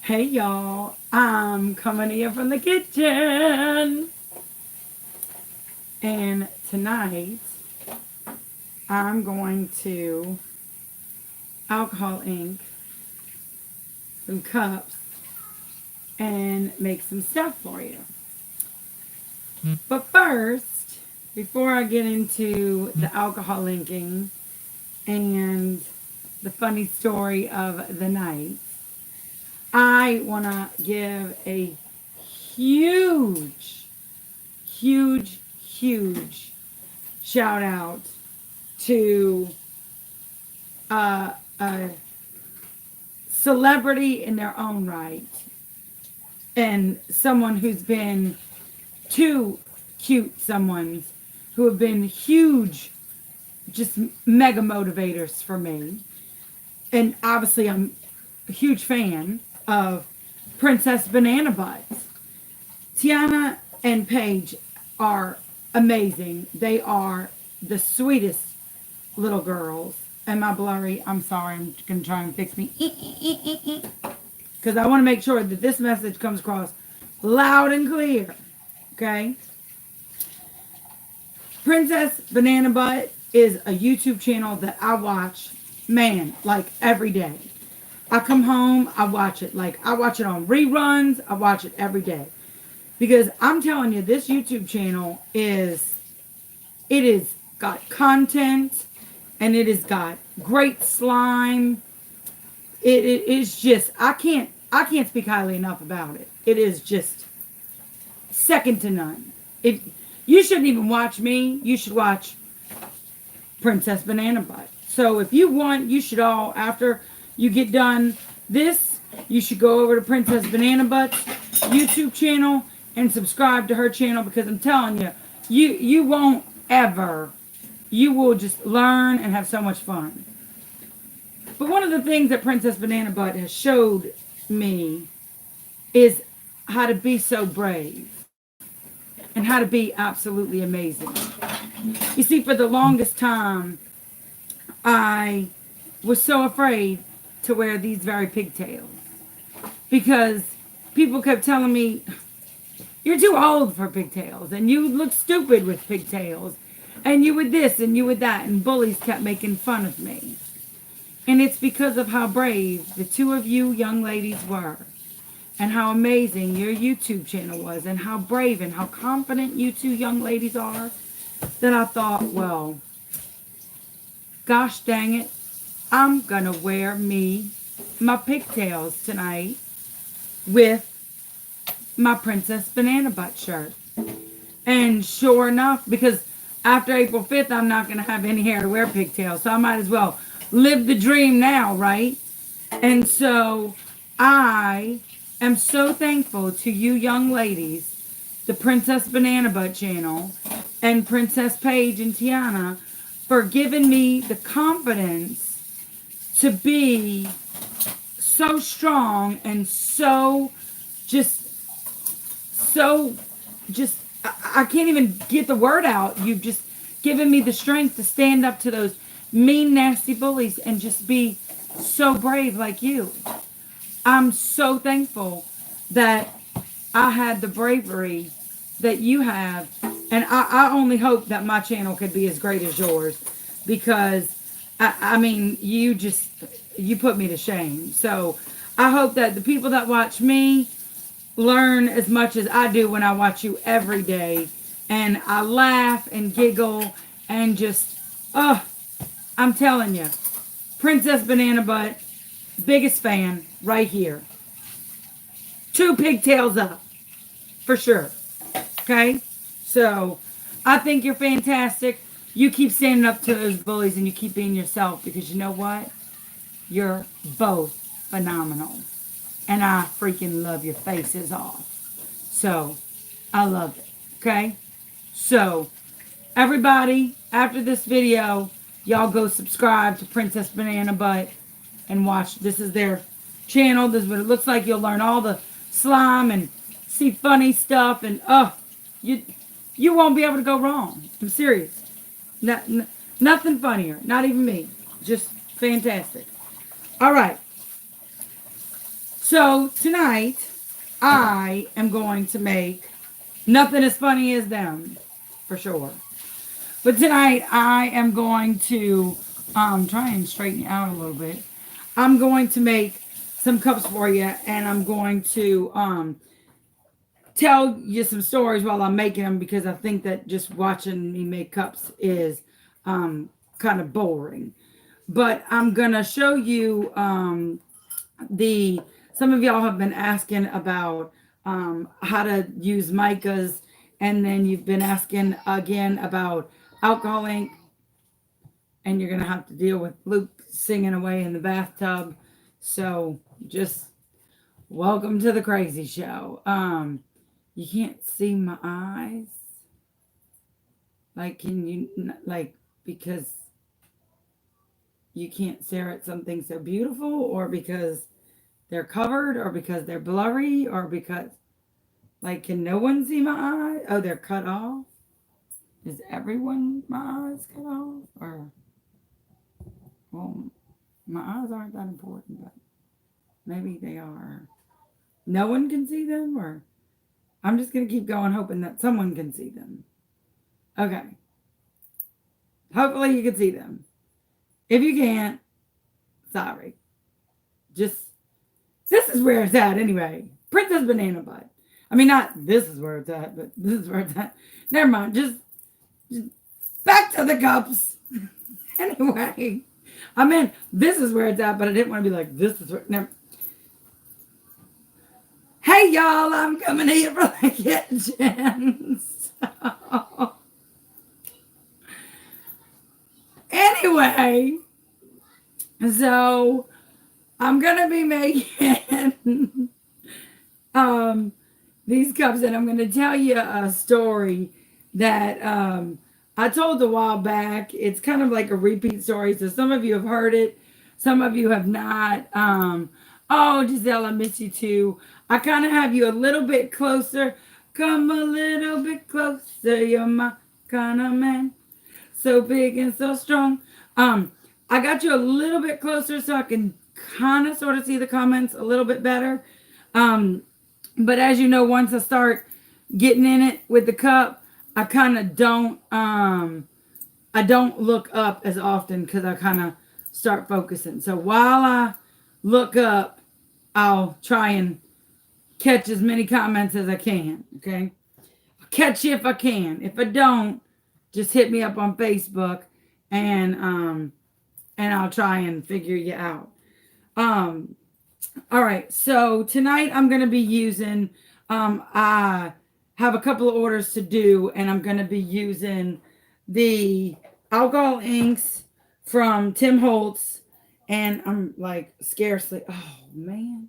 Hey y'all, I'm coming here from the kitchen. And tonight I'm going to alcohol ink some cups and make some stuff for you. But first, before I get into the alcohol inking and the funny story of the night, I want to give a huge, huge shout out to a celebrity in their own right and someone who's been two cute someones who have been huge, just mega motivators for me. And obviously I'm a huge fan of Princess Banana Butt. Tiana and Paige are amazing. They are the sweetest little girls. Am I blurry? I'm sorry. I'm going to try and fix me. Because I want to make sure that this message comes across loud and clear. Okay? Princess Banana Butt is a YouTube channel that I watch, man, like every day. I come home, I watch it. Like, I watch it on reruns. I watch it every day. Because I'm telling you, this YouTube channel it is got content, and it has got great slime. It is just, I can't speak highly enough about it. It is just second to none. You shouldn't even watch me. You should watch Princess Banana Butt. So if you want, you should all, after you get done this, you should go over to Princess Banana Butt's YouTube channel and subscribe to her channel, because I'm telling you, you won't ever, you will just learn and have so much fun. But one of the things that Princess Banana Butt has showed me is how to be so brave and how to be absolutely amazing. You see, for the longest time, I was so afraid to wear these very pigtails because people kept telling me, you're too old for pigtails, and you look stupid with pigtails, and you would this and you would that, and bullies kept making fun of me. And it's because of how brave the two of you young ladies were, and how amazing your YouTube channel was, and how brave and how confident you two young ladies are, that I thought, well, gosh dang it, I'm gonna wear my pigtails tonight with my Princess Banana Butt shirt. And sure enough, because after April 5th, I'm not going to have any hair to wear pigtails, so I might as well live the dream now, right? And so I am so thankful to you young ladies, the Princess Banana Butt channel, and Princess Paige and Tiana, for giving me the confidence to be so strong and so I can't even get the word out. You've just given me the strength to stand up to those mean, nasty bullies and just be so brave like you. I'm so thankful that I had the bravery that you have, and I only hope that my channel could be as great as yours, because I mean, you put me to shame. So I hope that the people that watch me learn as much as I do when I watch you every day. And I laugh and giggle and just, I'm telling you, Princess Banana Butt, biggest fan right here. 2 pigtails up, for sure. Okay? So, I think you're fantastic. You keep standing up to those bullies and you keep being yourself, because you know what? You're both phenomenal. And I freaking love your faces off. So, I love it. Okay? So, everybody, after this video, y'all go subscribe to Princess Banana Butt and watch. This is their channel. This is what it looks like. You'll learn all the slime and see funny stuff. And, you won't be able to go wrong. I'm serious. Nothing funnier. Not even me. Just fantastic. All right. So tonight, I am going to make nothing as funny as them, for sure. But tonight, I am going to try and straighten you out a little bit. I'm going to make some cups for you, and I'm going to tell you some stories while I'm making them, because I think that just watching me make cups is kind of boring. But I'm gonna show you some of y'all have been asking about how to use micas, and then you've been asking again about alcohol ink, and you're gonna have to deal with Luke singing away in the bathtub. So just welcome to the crazy show. You can't see my eyes. Like, can you, like, because you can't stare at something so beautiful, or because they're covered, or because they're blurry, or because, like, can no one see my eyes? Oh, they're cut off? Is everyone, my eyes cut off? Or, well, my eyes aren't that important, but maybe they are. No one can see them, or I'm just going to keep going hoping that someone can see them. Okay. Hopefully you can see them. If you can't, sorry. Just, this is where it's at anyway. Princess Banana Butt. I mean, not this is where it's at, but this is where it's at. Never mind. Just back to the cups. Anyway. I mean, this is where it's at, but I didn't want to be like, this is where, never. Hey, y'all, I'm coming here from the kitchen. So, anyway, so I'm going to be making these cups, and I'm going to tell you a story that I told a while back. It's kind of like a repeat story, so some of you have heard it, some of you have not. Oh, Giselle, I miss you too. I kind of have you a little bit closer. Come a little bit closer. You're my kind of man. So big and so strong. I got you a little bit closer so I can kind of sort of see the comments a little bit better. But as you know, once I start getting in it with the cup, I kind of don't look up as often, because I kind of start focusing. So while I look up, I'll try and catch as many comments as I can. Okay. I'll catch you if I can. If I don't, just hit me up on Facebook, and I'll try and figure you out. All right. So tonight I'm going to be using, I have a couple of orders to do, and I'm going to be using the alcohol inks from Tim Holtz, and I'm like scarcely, oh man,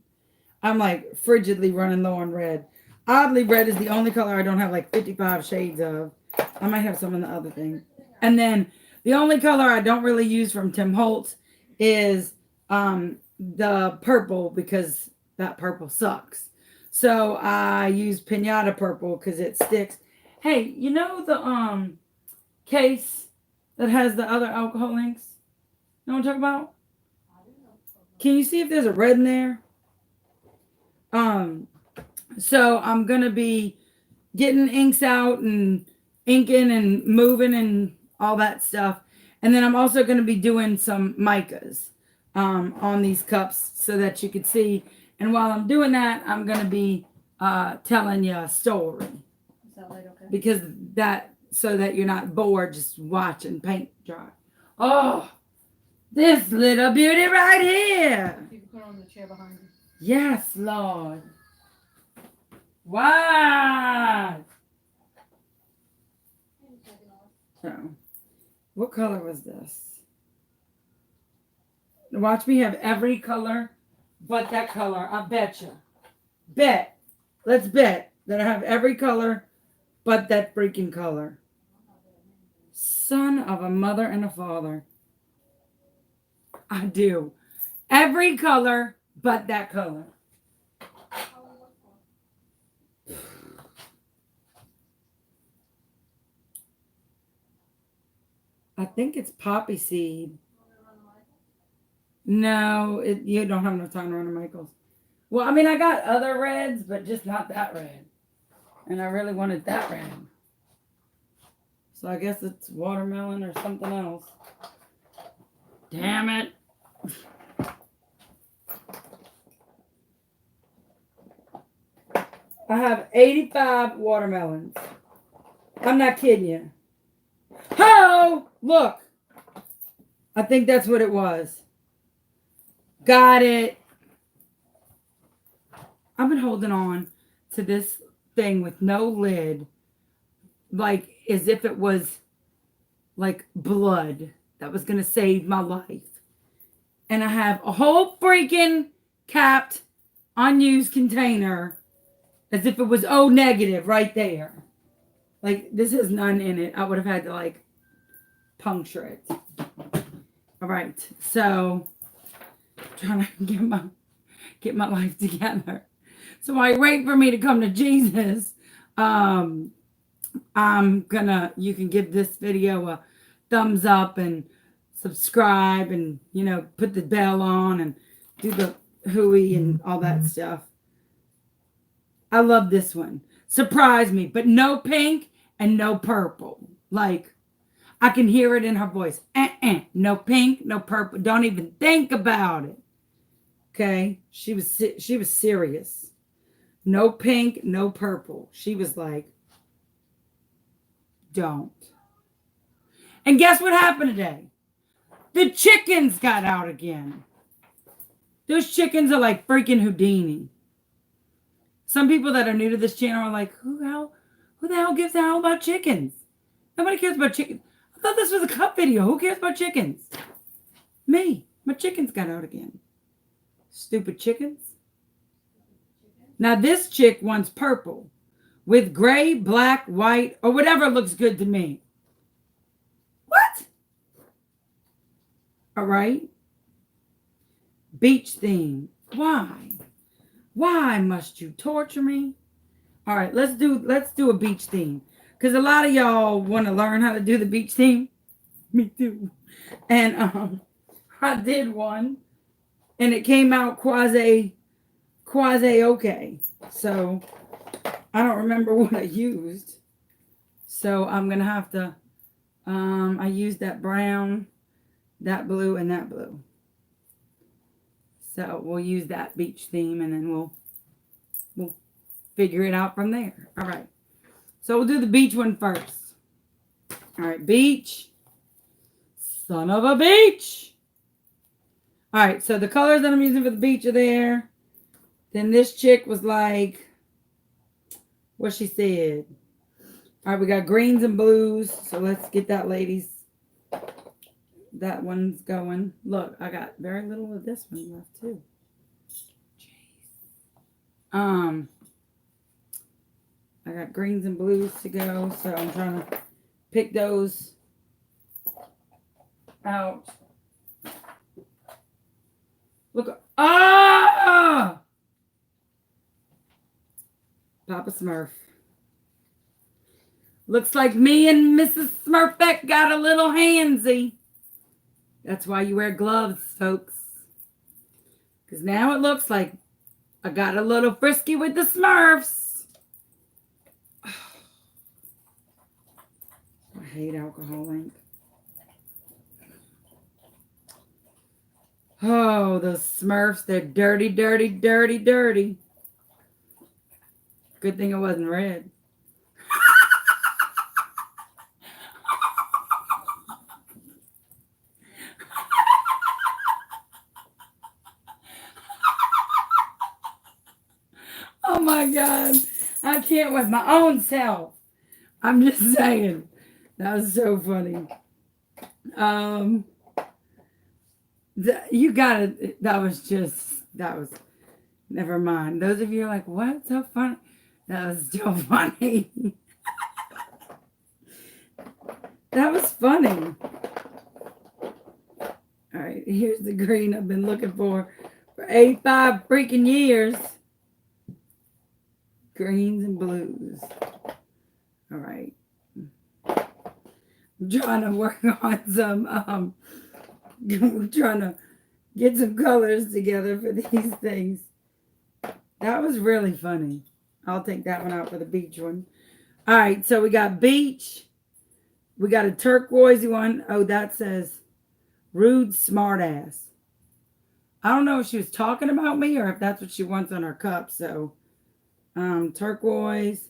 I'm like frigidly running low on red. Oddly, red is the only color I don't have like 55 shades of. I might have some in the other thing. And then the only color I don't really use from Tim Holtz is the purple, because that purple sucks. So I use Pinata purple because it sticks. Hey, you know the case that has the other alcohol inks? You know what I'm talking about? Can you see if there's a red in there? So I'm gonna be getting inks out and inking and moving and all that stuff. And then I'm also gonna be doing some micas on these cups so that you can see. And while I'm doing that, I'm gonna be telling you a story. Is that light okay? Because so that you're not bored just watching paint dry. Oh, this little beauty right here. You can put it on the chair behind you. Yes, Lord. Wow. So, what color was this? Watch me have every color but that color. I betcha. Bet. Let's bet that I have every color but that freaking color. Son of a mother and a father. I do. Every color but that color. I think it's poppy seed. No, you don't have enough time to run to Michael's. Well, I mean, I got other reds, but just not that red. And I really wanted that red. So I guess it's watermelon or something else. Damn it. I have 85 watermelons. I'm not kidding you. Ho! Look. I think that's what it was. Got it. I've been holding on to this thing with no lid, like as if it was like blood that was going to save my life. And I have a whole freaking capped, unused container as if it was O negative right there. Like, this has none in it. I would have had to, like, puncture it. All right. So, trying to get my life together. So, while you wait for me to come to Jesus, you can give this video a thumbs up and subscribe and, put the bell on and do the hooey and all that stuff. I love this one. Surprise me, but no pink and no purple. Like, I can hear it in her voice. No pink, no purple. Don't even think about it. Okay? She was serious. No pink, no purple. She was like, don't. And guess what happened today? The chickens got out again. Those chickens are like freaking Houdini. Some people that are new to this channel are like, who the hell gives a hell about chickens? Nobody cares about chickens. I thought this was a cup video. Who cares about chickens? Me. My chickens got out again. Stupid chickens. Now this chick wants purple with gray, black, white, or whatever looks good to me. What? All right. Beach theme. Why? Why must you torture me? All right, let's do a beach theme. Because a lot of y'all want to learn how to do the beach theme. Me too. And I did one. And it came out quasi okay. So I don't remember what I used. So I'm going to have to, I used that brown, that blue, and that blue. So we'll use that beach theme and then we'll figure it out from there. All right. So we'll do the beach one first. All right. Beach. Son of a beach. All right. So the colors that I'm using for the beach are there. Then this chick was like, what she said. All right. We got greens and blues. So let's get that, ladies. That one's going. Look, I got very little of this one left too. Jeez. I got greens and blues to go, so I'm trying to pick those out. Look. Ah! Papa Smurf. Looks like me and Mrs. Smurfette got a little handsy. That's why you wear gloves, folks. Because now it looks like I got a little frisky with the Smurfs. I hate alcohol ink. Oh, those Smurfs, they're dirty, dirty, dirty, dirty. Good thing it wasn't red. Oh my God. I can't with my own self. I'm just saying. That was so funny. You got it. That was, never mind. Those of you are like, what? So funny. That was so funny. That was funny. All right. Here's the green I've been looking for 85 freaking years. Greens and blues. All right. I'm trying to work on some, trying to get some colors together for these things. That was really funny. I'll take that one out for the beach one. All right, so we got beach. We got a turquoisey one. Oh, that says rude smartass. I don't know if she was talking about me or if that's what she wants on her cup. So, turquoise,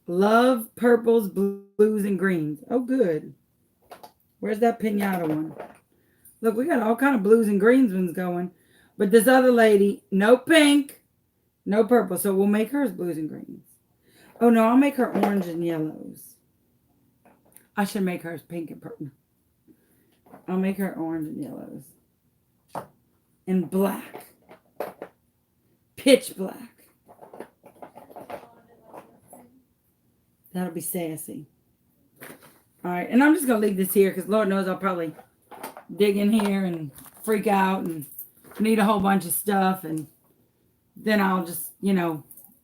love purples, blues, and greens. Oh, good. Where's that pinata one? Look, we got all kind of blues and greens ones going. But this other lady, no pink, no purple. So we'll make hers blues and greens. Oh, no, I'll make her orange and yellows. I should make hers pink and purple. I'll make her orange and yellows. And black. Pitch black. That'll be sassy. All right, and I'm just going to leave this here because Lord knows I'll probably dig in here and freak out and need a whole bunch of stuff. And then I'll just,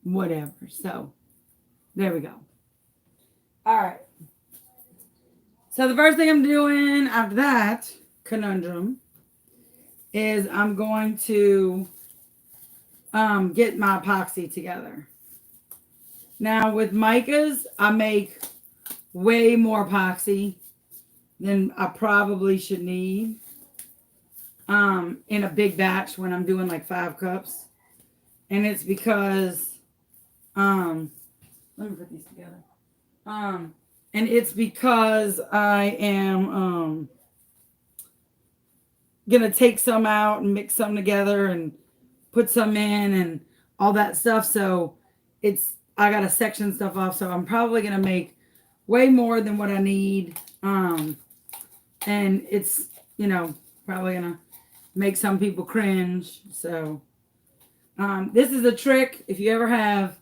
whatever. So, there we go. All right. So, the first thing I'm doing after that conundrum is I'm going to get my epoxy together. Now, with Micas, I make way more epoxy than I probably should need in a big batch when I'm doing like 5 cups. And it's because, let me put these together. And it's because I am going to take some out and mix some together and put some in and all that stuff. So I got to section stuff off. So I'm probably going to make way more than what I need. And it's, probably going to make some people cringe. So this is a trick. If you ever have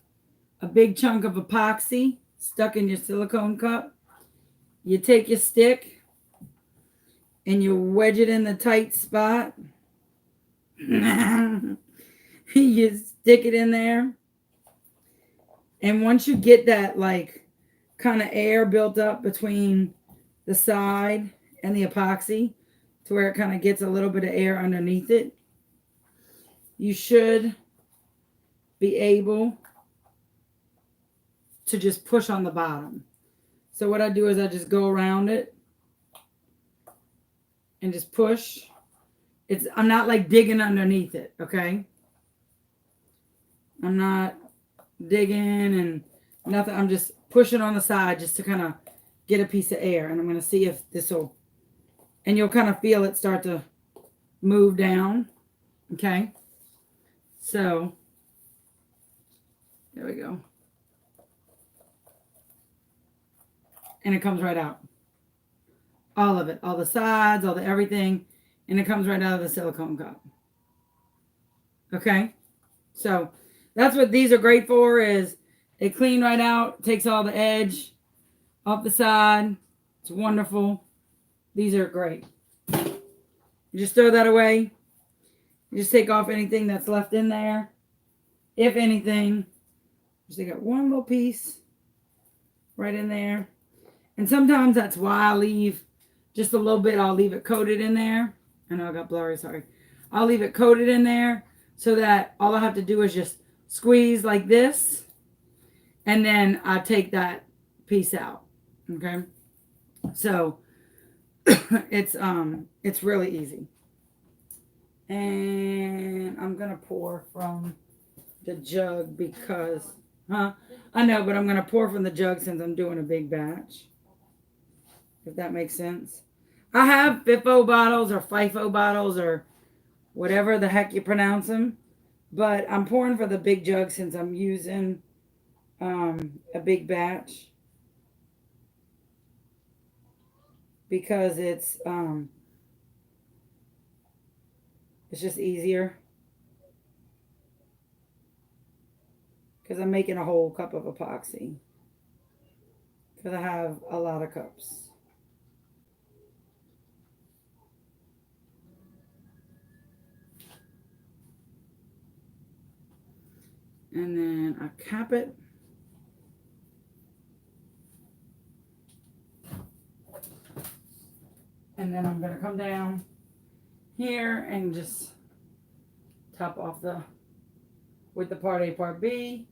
a big chunk of epoxy stuck in your silicone cup, you take your stick and you wedge it in the tight spot. You stick it in there. And once you get that like kind of air built up between the side and the epoxy to where it kind of gets a little bit of air underneath it, you should be able to just push on the bottom. So what I do is I just go around it and just push. I'm not like digging underneath it, okay? I'm not digging and nothing. I'm just pushing on the side just to kind of get a piece of air. And I'm going to see if this will, and you'll kind of feel it start to move down, okay? So, there we go. And it comes right out. All of it. All the sides, all the everything. And it comes right out of the silicone cup. Okay? So, that's what these are great for, is they clean right out. Takes all the edge off the side. It's wonderful. These are great. You just throw that away. You just take off anything that's left in there. If anything. Just take out one little piece right in there. And sometimes that's why I leave just a little bit. I'll leave it coated in there. I know I got blurry, sorry. I'll leave it coated in there so that all I have to do is just squeeze like this. And then I take that piece out. Okay? So it's really easy. And I'm going to pour from the jug because, I know, but I'm going to pour from the jug since I'm doing a big batch. If that makes sense. I have FIFO bottles or FIFO bottles or whatever the heck you pronounce them. But I'm pouring for the big jug since I'm using a big batch. Because it's just easier. Because I'm making a whole cup of epoxy. Because I have a lot of cups. And then I cap it. And then I'm going to come down here and just top off the with the part A, part B.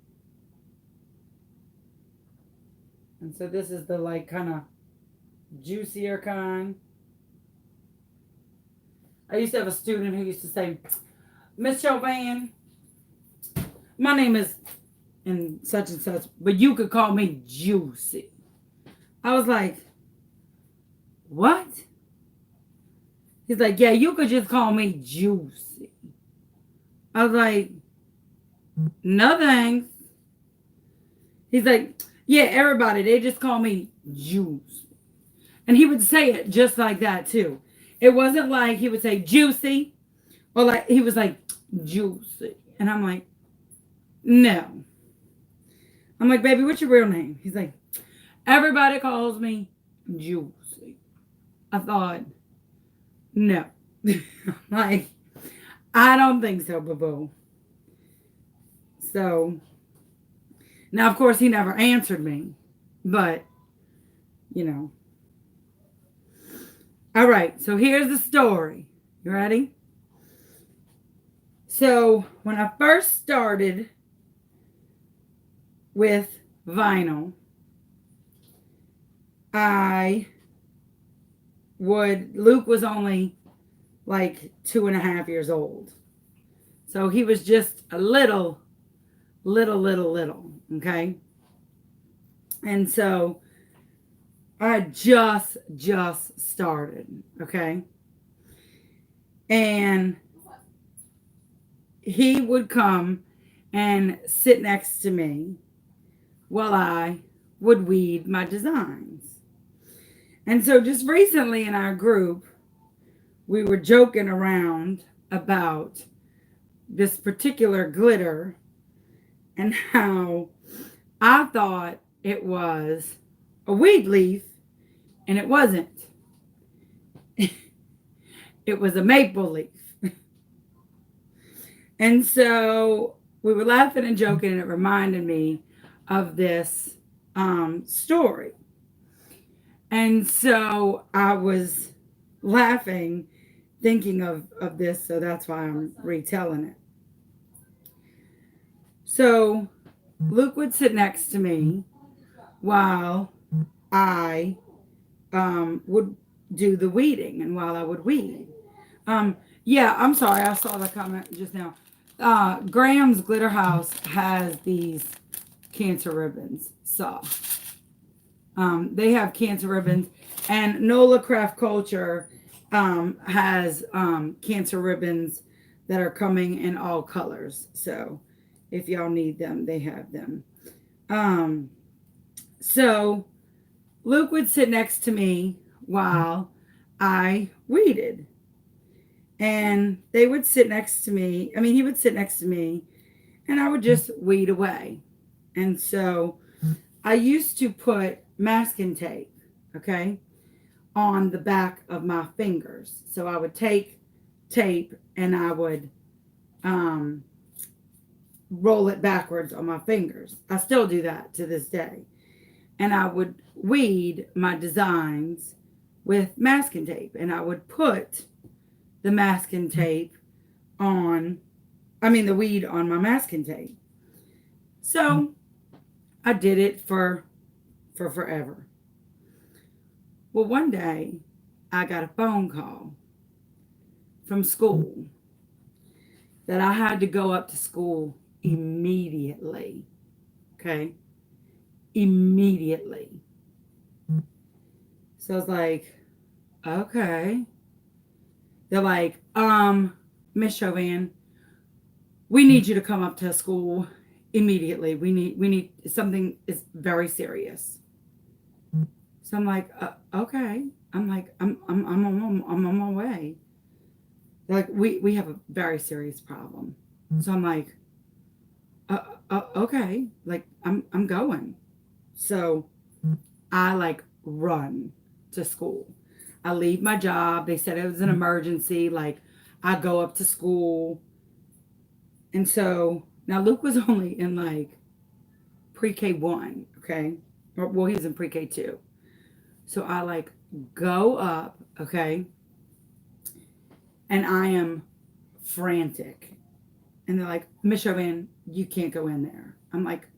And so this is the like kind of juicier kind. I used to have a student who used to say, Miss Chauvin, my name is and such, but you could call me Juicy. I was like, what? He's like, yeah, you could just call me Juicy. I was like, no thanks. He's like, yeah, everybody, they just call me Juice. And he would say it just like that too. It wasn't like he would say Juicy or like he was like Juicy. And I'm like, no. I'm like, baby, what's your real name? He's like, everybody calls me Juicy. I thought, no. Like, I don't think so, boo-boo. So, now, of course, he never answered me. But, you know. All right, so here's the story. You ready? So, when I first started with vinyl, Luke was only like 2.5 years old. So he was just a little, okay? And so I just started, okay? And he would come and sit next to me while I would weed my designs. And so just recently in our group, we were joking around about this particular glitter and how I thought it was a weed leaf, and it wasn't. It was a maple leaf. And so we were laughing and joking, and it reminded me of this story. And so I was laughing, thinking of this, so that's why I'm retelling it. So Luke would sit next to me while I would do the weeding and while I would weed. Yeah, I'm sorry, I saw the comment just now. Graham's Glitter House has these cancer ribbons. So they have cancer ribbons, and Nola Craft Culture has cancer ribbons that are coming in all colors. So if y'all need them, they have them. So Luke would sit next to me while I weeded. And they would sit next to me. I mean, he would sit next to me, and I would just weed away. And so I used to put masking tape, okay, on the back of my fingers. So I would take tape and I would roll it backwards on my fingers. I still do that to this day. And I would weed my designs with masking tape. And I would put the masking tape the weed on my masking tape. So I did it for forever. Well, one day I got a phone call from school that I had to go up to school immediately. Okay? Immediately. So I was like, okay. They're like, Miss Chauvin, we need you to come up to school immediately. We need something is very serious. So I'm like, okay. I'm like, I'm on my way. They're like, we have a very serious problem. So I'm like, okay. Like, I'm going. So I like run to school. I leave my job. They said it was an emergency. Like, I go up to school. And so now Luke was only in like pre-K 1, okay? Well, he was in pre-K 2. So I like go up, okay? And I am frantic. And they're like, Miss Chauvin, you can't go in there. I'm like,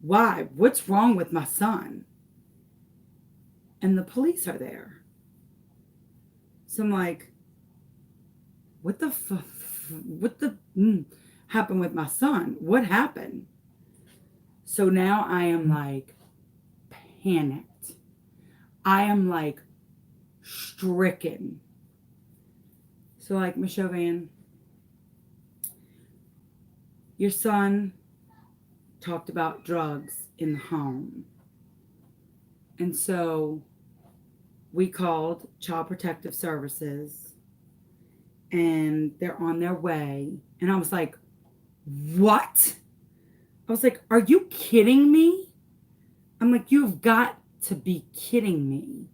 why? What's wrong with my son? And the police are there. So I'm like, what the happened with my son? What happened? So now I am like panicked. I am like stricken. So like, Miss Chauvin, your son talked about drugs in the home. And so we called Child Protective Services and they're on their way. And I was like, what? I was like, are you kidding me? I'm like, you've got to be kidding me.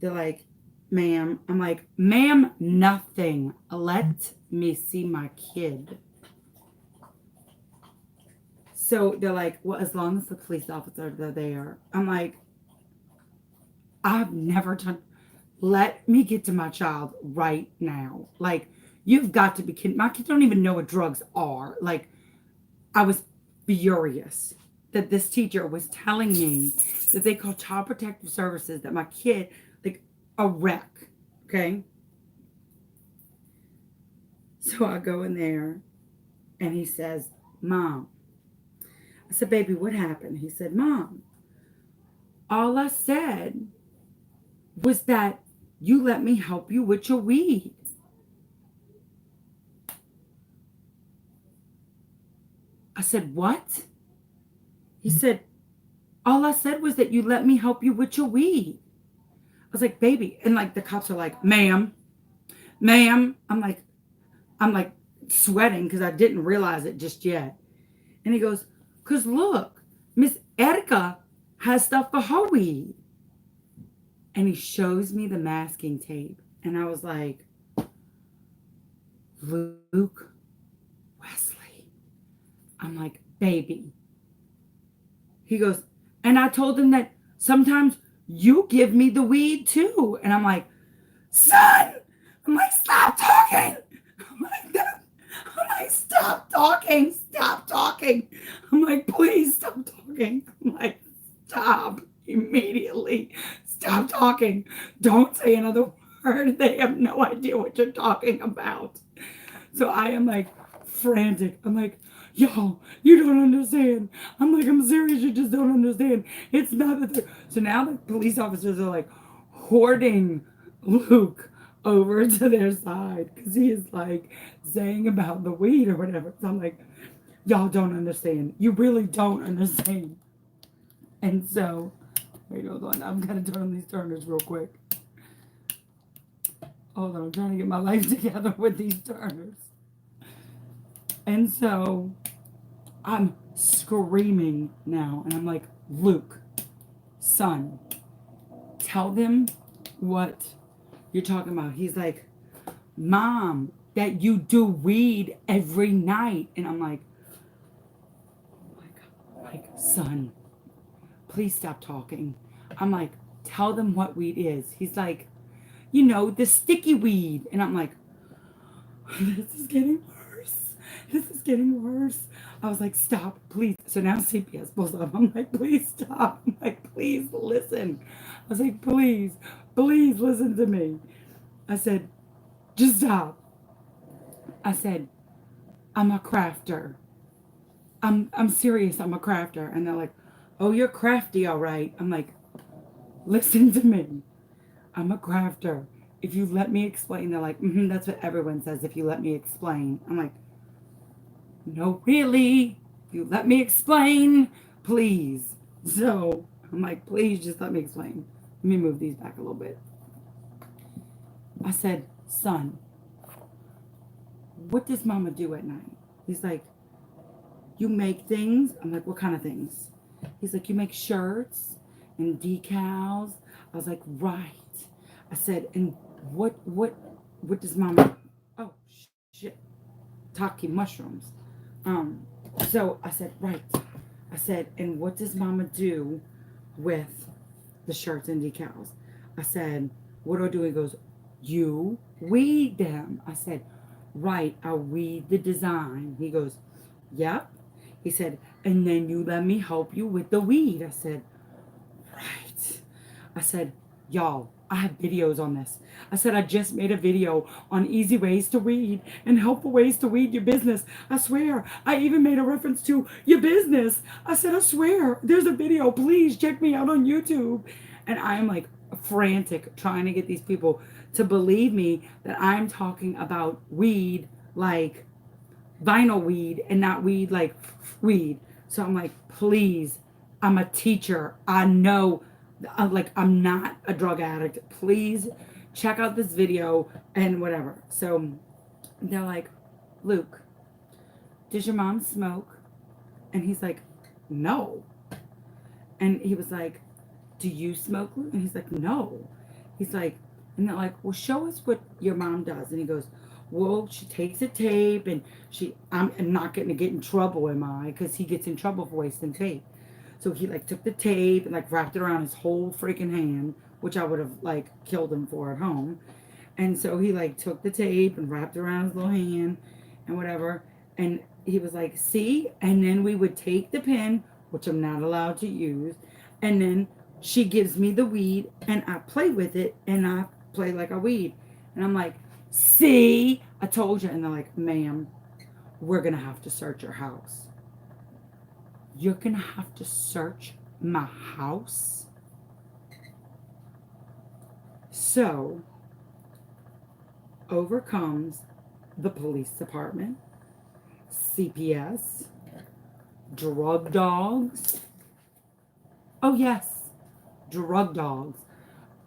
They're like, ma'am. I'm like, ma'am, nothing. Let me see my kid. So they're like, well, as long as the police officers are there. I'm like, I've never done. Let me get to my child right now. Like, you've got to be kidding. My kids don't even know what drugs are. Like, I was furious that this teacher was telling me that they call Child Protective Services, that my kid, like, a wreck. Okay? So I go in there and he says, Mom. I said, baby, what happened? He said, Mom, all I said was that you let me help you with your weed. I said, what? He said, all I said was that you let me help you with your weed. I was like, baby. And like the cops are like, ma'am. I'm like sweating because I didn't realize it just yet. And he goes, because look, Miss Erica has stuff for her weed. And he shows me the masking tape. And I was like, Luke Wesley. I'm like, baby. He goes, and I told him that sometimes you give me the weed too. And I'm like, son. I'm like, stop talking. I'm like, stop talking. Stop talking. I'm like, please stop talking. I'm like, stop immediately. Stop talking. Don't say another word. They have no idea what you're talking about. So I am like frantic. I'm like, y'all, you don't understand. I'm like, I'm serious. You just don't understand. It's not that. So now the police officers are like hoarding Luke over to their side because he is like saying about the weed or whatever. So I'm like, y'all don't understand. You really don't understand. And so, wait, hold on. I'm going to turn these turners real quick. Hold on. I'm trying to get my life together with these turners. And so, I'm screaming now. And I'm like, Luke, son, tell them what you're talking about. He's like, Mom, that you do weed every night. And I'm like, son, please stop talking. I'm like, tell them what weed is. He's like, you know, the sticky weed. And I'm like, this is getting worse. This is getting worse. I was like, stop, please. So now CPS pulls up. I'm like, please stop. I'm like, please listen. I was like, please listen to me. I said, just stop. I said, I'm a crafter. I'm serious. I'm a crafter. And they're like, oh, you're crafty, all right. I'm like, listen to me. I'm a crafter. If you let me explain, they're like, that's what everyone says. If you let me explain. I'm like, no, really. If you let me explain, please. So I'm like, please just let me explain. Let me move these back a little bit. I said, son, what does mama do at night? He's like, you make things. I'm like, what kind of things? He's like, you make shirts and decals. I was like, right. I said, and what does mama, oh shit, taki mushrooms. So I said, right. I said, and what does mama do with the shirts and decals? I said, what do I do? He goes, you weed them. I said, Right, I'll read the design. He goes, yep. He said, and then you let me help you with the weed. I said, right. I said, y'all, I have videos on this. I said, I just made a video on easy ways to weed and helpful ways to weed your business. I swear, I even made a reference to your business. I said, I swear, there's a video. Please check me out on YouTube. And I'm like frantic trying to get these people to believe me that I'm talking about weed like vinyl weed and not weed like weed. So I'm like, please, I'm a teacher. I know, like, I'm not a drug addict. Please check out this video and whatever. So they're like, Luke, does your mom smoke? And he's like, no. And he was like, do you smoke, Luke? And he's like, no. He's like, and they're like, well, show us what your mom does. And he goes, well, she takes a tape and I'm not going to get in trouble, am I? Because he gets in trouble for wasting tape. So he like took the tape and like wrapped it around his whole freaking hand, which I would have like killed him for at home. And so he like took the tape and wrapped it around his little hand and whatever. And he was like, see? And then we would take the pen, which I'm not allowed to use. And then she gives me the weed and I play with it and I play like a weed. And I'm like, see? I told you. And they're like, ma'am, we're going to have to search your house. You're going to have to search my house? So, over comes the police department, CPS, drug dogs. Oh, yes, drug dogs.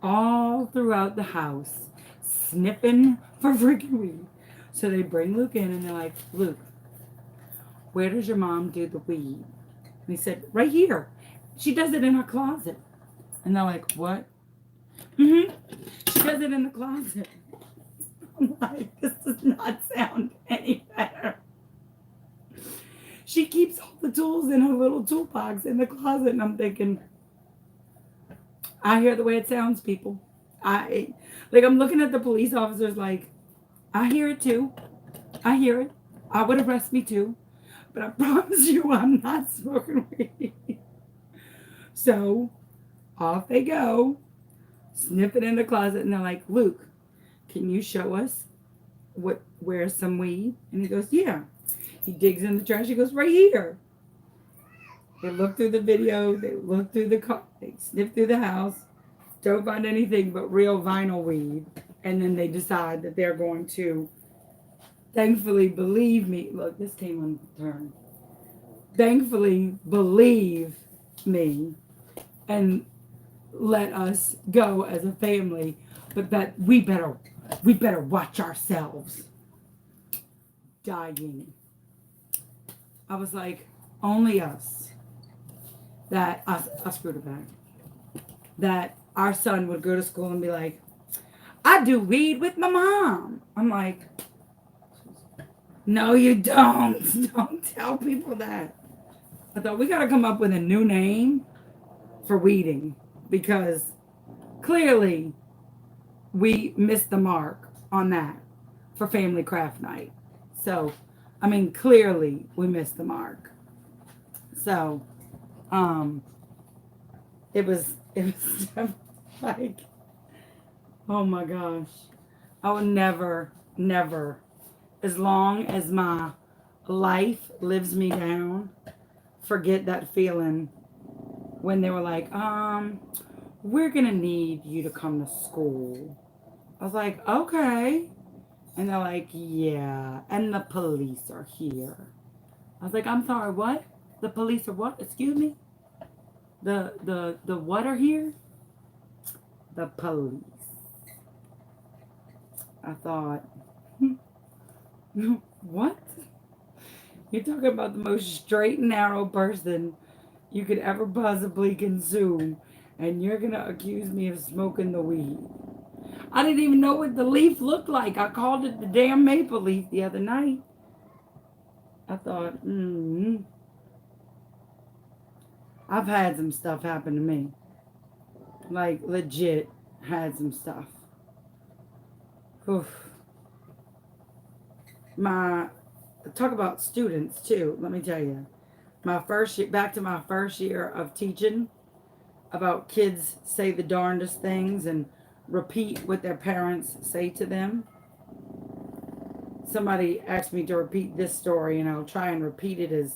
All throughout the house, sniffing for freaking weed. So they bring Luke in and they're like, Luke, where does your mom do the weed? And he said, right here. She does it in her closet. And they're like, what? Mm-hmm. She does it in the closet. I'm like, this does not sound any better. She keeps all the tools in her little toolbox in the closet. And I'm thinking, I hear the way it sounds, people. I'm looking at the police officers like, I hear it too. I hear it. I would arrest me too. But I promise you I'm not smoking weed. So off they go, sniff it in the closet, and they're like, Luke, can you show us where's some weed? And he goes, yeah. He digs in the trash. He goes, right here. They look through the video. They look through the car. They sniff through the house. Don't find anything but real vinyl weed. And then they decide that they're going to, thankfully, believe me. Look, this came on turn. Thankfully, believe me and let us go as a family. But that we better watch ourselves. Dying. I was like, only us. That I screwed it back. That our son would go to school and be like, I do weed with my mom. I'm like, no, you don't. Don't tell people that. I thought we got to come up with a new name for weeding because clearly we missed the mark on that for family craft night. So, I mean, clearly we missed the mark. So, it was like, oh my gosh, I would never, as long as my life lives me down, forget that feeling when they were like, we're gonna need you to come to school. I was like, okay. And they're like, yeah, and the police are here. I was like, I'm sorry, what? The police are what? Excuse me? The what are here? The police. I thought, what? You're talking about the most straight and narrow person you could ever possibly consume, and you're going to accuse me of smoking the weed. I didn't even know what the leaf looked like. I called it the damn maple leaf the other night. I thought, I've had some stuff happen to me. Like, legit had some stuff. Oof. my, talk about students too, let me tell you. My first year, back to my first year of teaching about kids say the darndest things and repeat what their parents say to them. Somebody asked me to repeat this story, and I'll try and repeat it as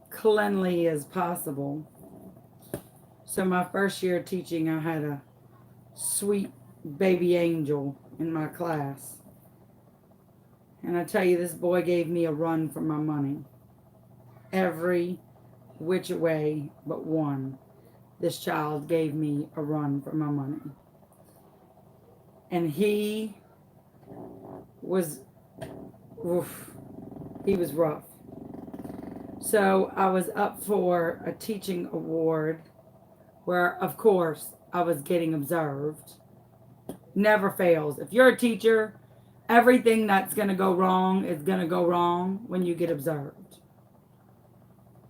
cleanly as possible. So my first year of teaching, I had a sweet baby angel in my class. And I tell you, this boy gave me a run for my money. Every which way but one. This child gave me a run for my money. And he was, oof, he was rough. So I was up for a teaching award where, of course, I was getting observed. Never fails. If you're a teacher, everything that's going to go wrong is going to go wrong when you get observed.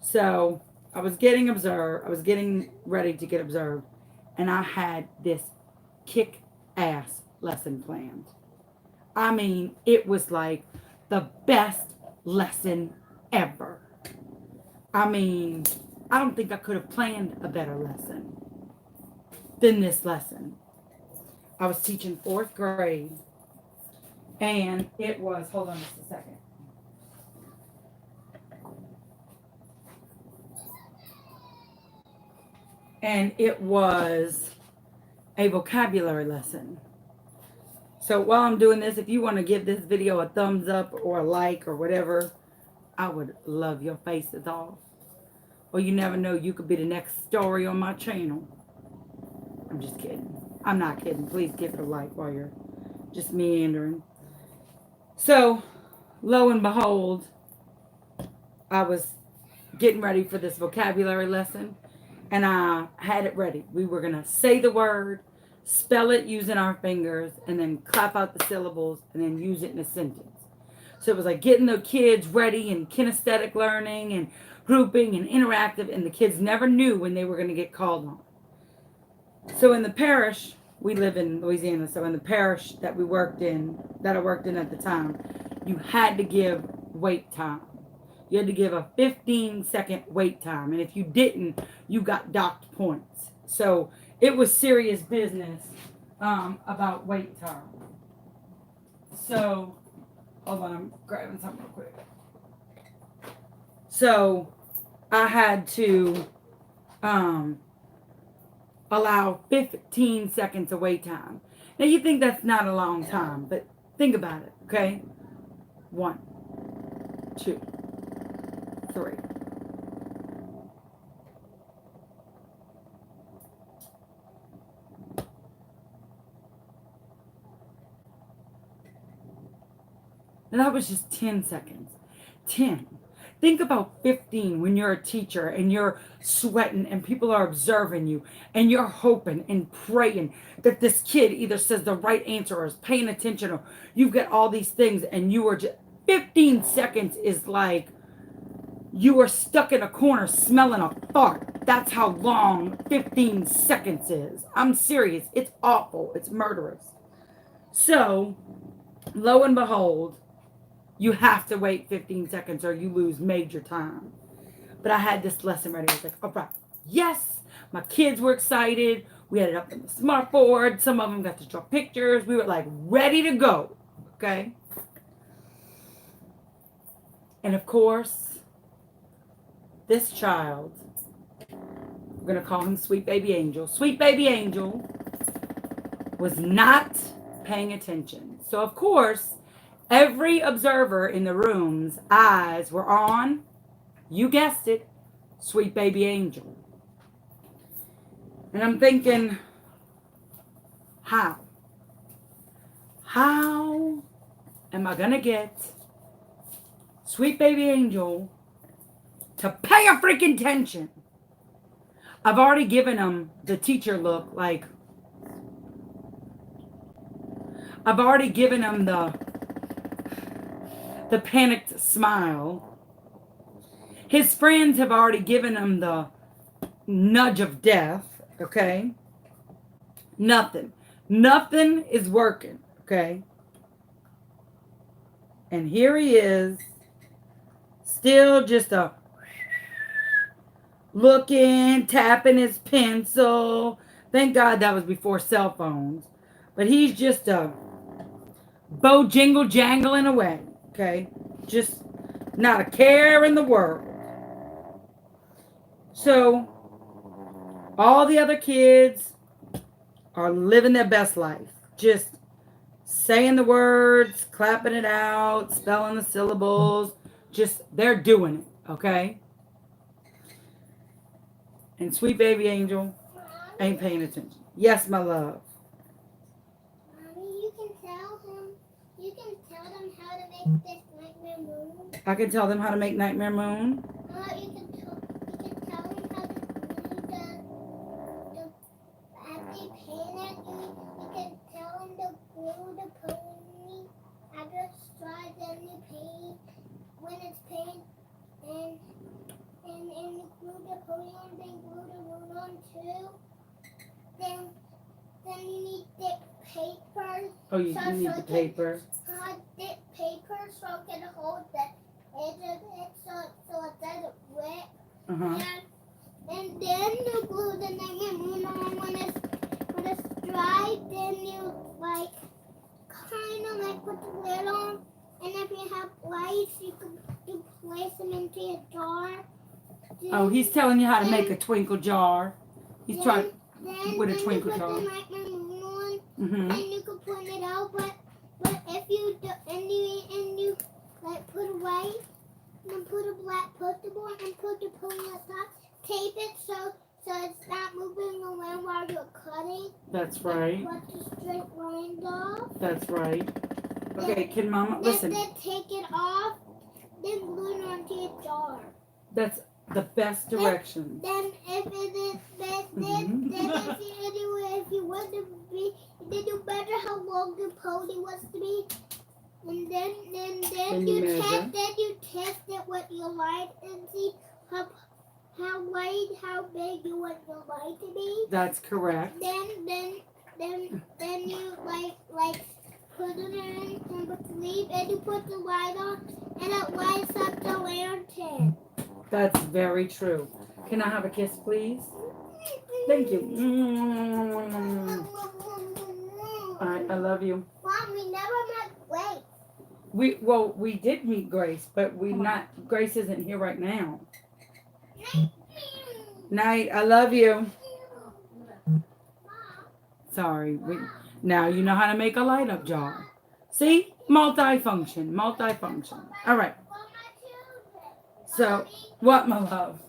So I was getting observed. I was getting ready to get observed. And I had this kick-ass lesson planned. I mean, it was like the best lesson ever. I mean, I don't think I could have planned a better lesson than this lesson. I was teaching 4th grade. And it was, hold on just a second. And it was a vocabulary lesson. So while I'm doing this, if you want to give this video a thumbs up or a like or whatever, I would love your faces off. Or you never know, you could be the next story on my channel. I'm just kidding. I'm not kidding. Please give it a like while you're just meandering. So, lo and behold, I was getting ready for this vocabulary lesson, and I had it ready. We were going to say the word, spell it using our fingers, and then clap out the syllables, and then use it in a sentence. So it was like getting the kids ready and kinesthetic learning and grouping and interactive, and the kids never knew when they were going to get called on. So in the parish, we live in Louisiana, so in the parish that we worked in, that I worked in at the time, you had to give wait time. You had to give a 15-second wait time. And if you didn't, you got docked points. So it was serious business about wait time. So, hold on, I'm grabbing something real quick. So I had to allow 15 seconds of wait time. Now you think that's not a long time, but think about it, okay? 1, 2, 3. And that was just 10 seconds. 10. Think about 15 when you're a teacher and you're sweating and people are observing you and you're hoping and praying that this kid either says the right answer or is paying attention, or you get all these things, and you are just 15 seconds is like you are stuck in a corner smelling a fart. That's how long 15 seconds is. I'm serious. It's awful. It's murderous. So, lo and behold, you have to wait 15 seconds or you lose major time. But I had this lesson ready. I was like, all right, yes. My kids were excited. We had it up on the smart board. Some of them got to draw pictures. We were like ready to go. Okay. And of course, this child, we're going to call him Sweet Baby Angel. Sweet Baby Angel was not paying attention. So of course, every observer in the room's eyes were on, you guessed it, Sweet Baby Angel. And I'm thinking, how? How am I going to get Sweet Baby Angel to pay a freaking attention? I've already given him the teacher look, like, I've already given him the panicked smile. His friends have already given him the nudge of death, okay? Nothing is working, okay? And here he is, still just looking, tapping his pencil. Thank God that was before cell phones. But he's just bow jingle jangling away. Okay? Just not a care in the world. So, all the other kids are living their best life. Just saying the words, clapping it out, spelling the syllables. Just, they're doing it. Okay? And sweet baby angel ain't paying attention. Yes, my love. Mommy, you can tell them how to make this nightmare moon. I can tell them how to make nightmare moon. You can tell them how to as they paint it, you can tell them to glue the pony after straw, then you paint when it's paint and you glue the pony on, then glue the moon on too. Then you need thick paper. Oh, you need the paper. Thick paper so it can hold the edge of it so it doesn't rip. And then you glue the nightmare moon on when it's dry. Then you kind of put the lid on. And if you have lights, you place them into a jar. Oh, he's telling you how to make a twinkle jar. He's trying with a twinkle jar. Then you put the nightmare moon on, and you can point it out. But if you do, and you put away, and put a black poster board and put the pony on top, tape it so it's not moving around while you're cutting. That's right. Cut the straight lines off. That's right. Okay, can Mama listen? Then take it off, then glue it onto your jar. That's the best direction. Then if it is if you want to be, then you measure how long the pony wants to be, and then you test it with your light and see how wide, how big you want your light to be. That's correct. Then you put it in number 3, and you put the light on, and it lights up the lantern. That's very true. Can I have a kiss, please? Thank you. All right, I love you. Mom, we never met Grace. We did meet Grace, but Grace isn't here right now. Night, I love you. Sorry. Now you know how to make a light up jar. See? Multifunction. All right. So, what, my love?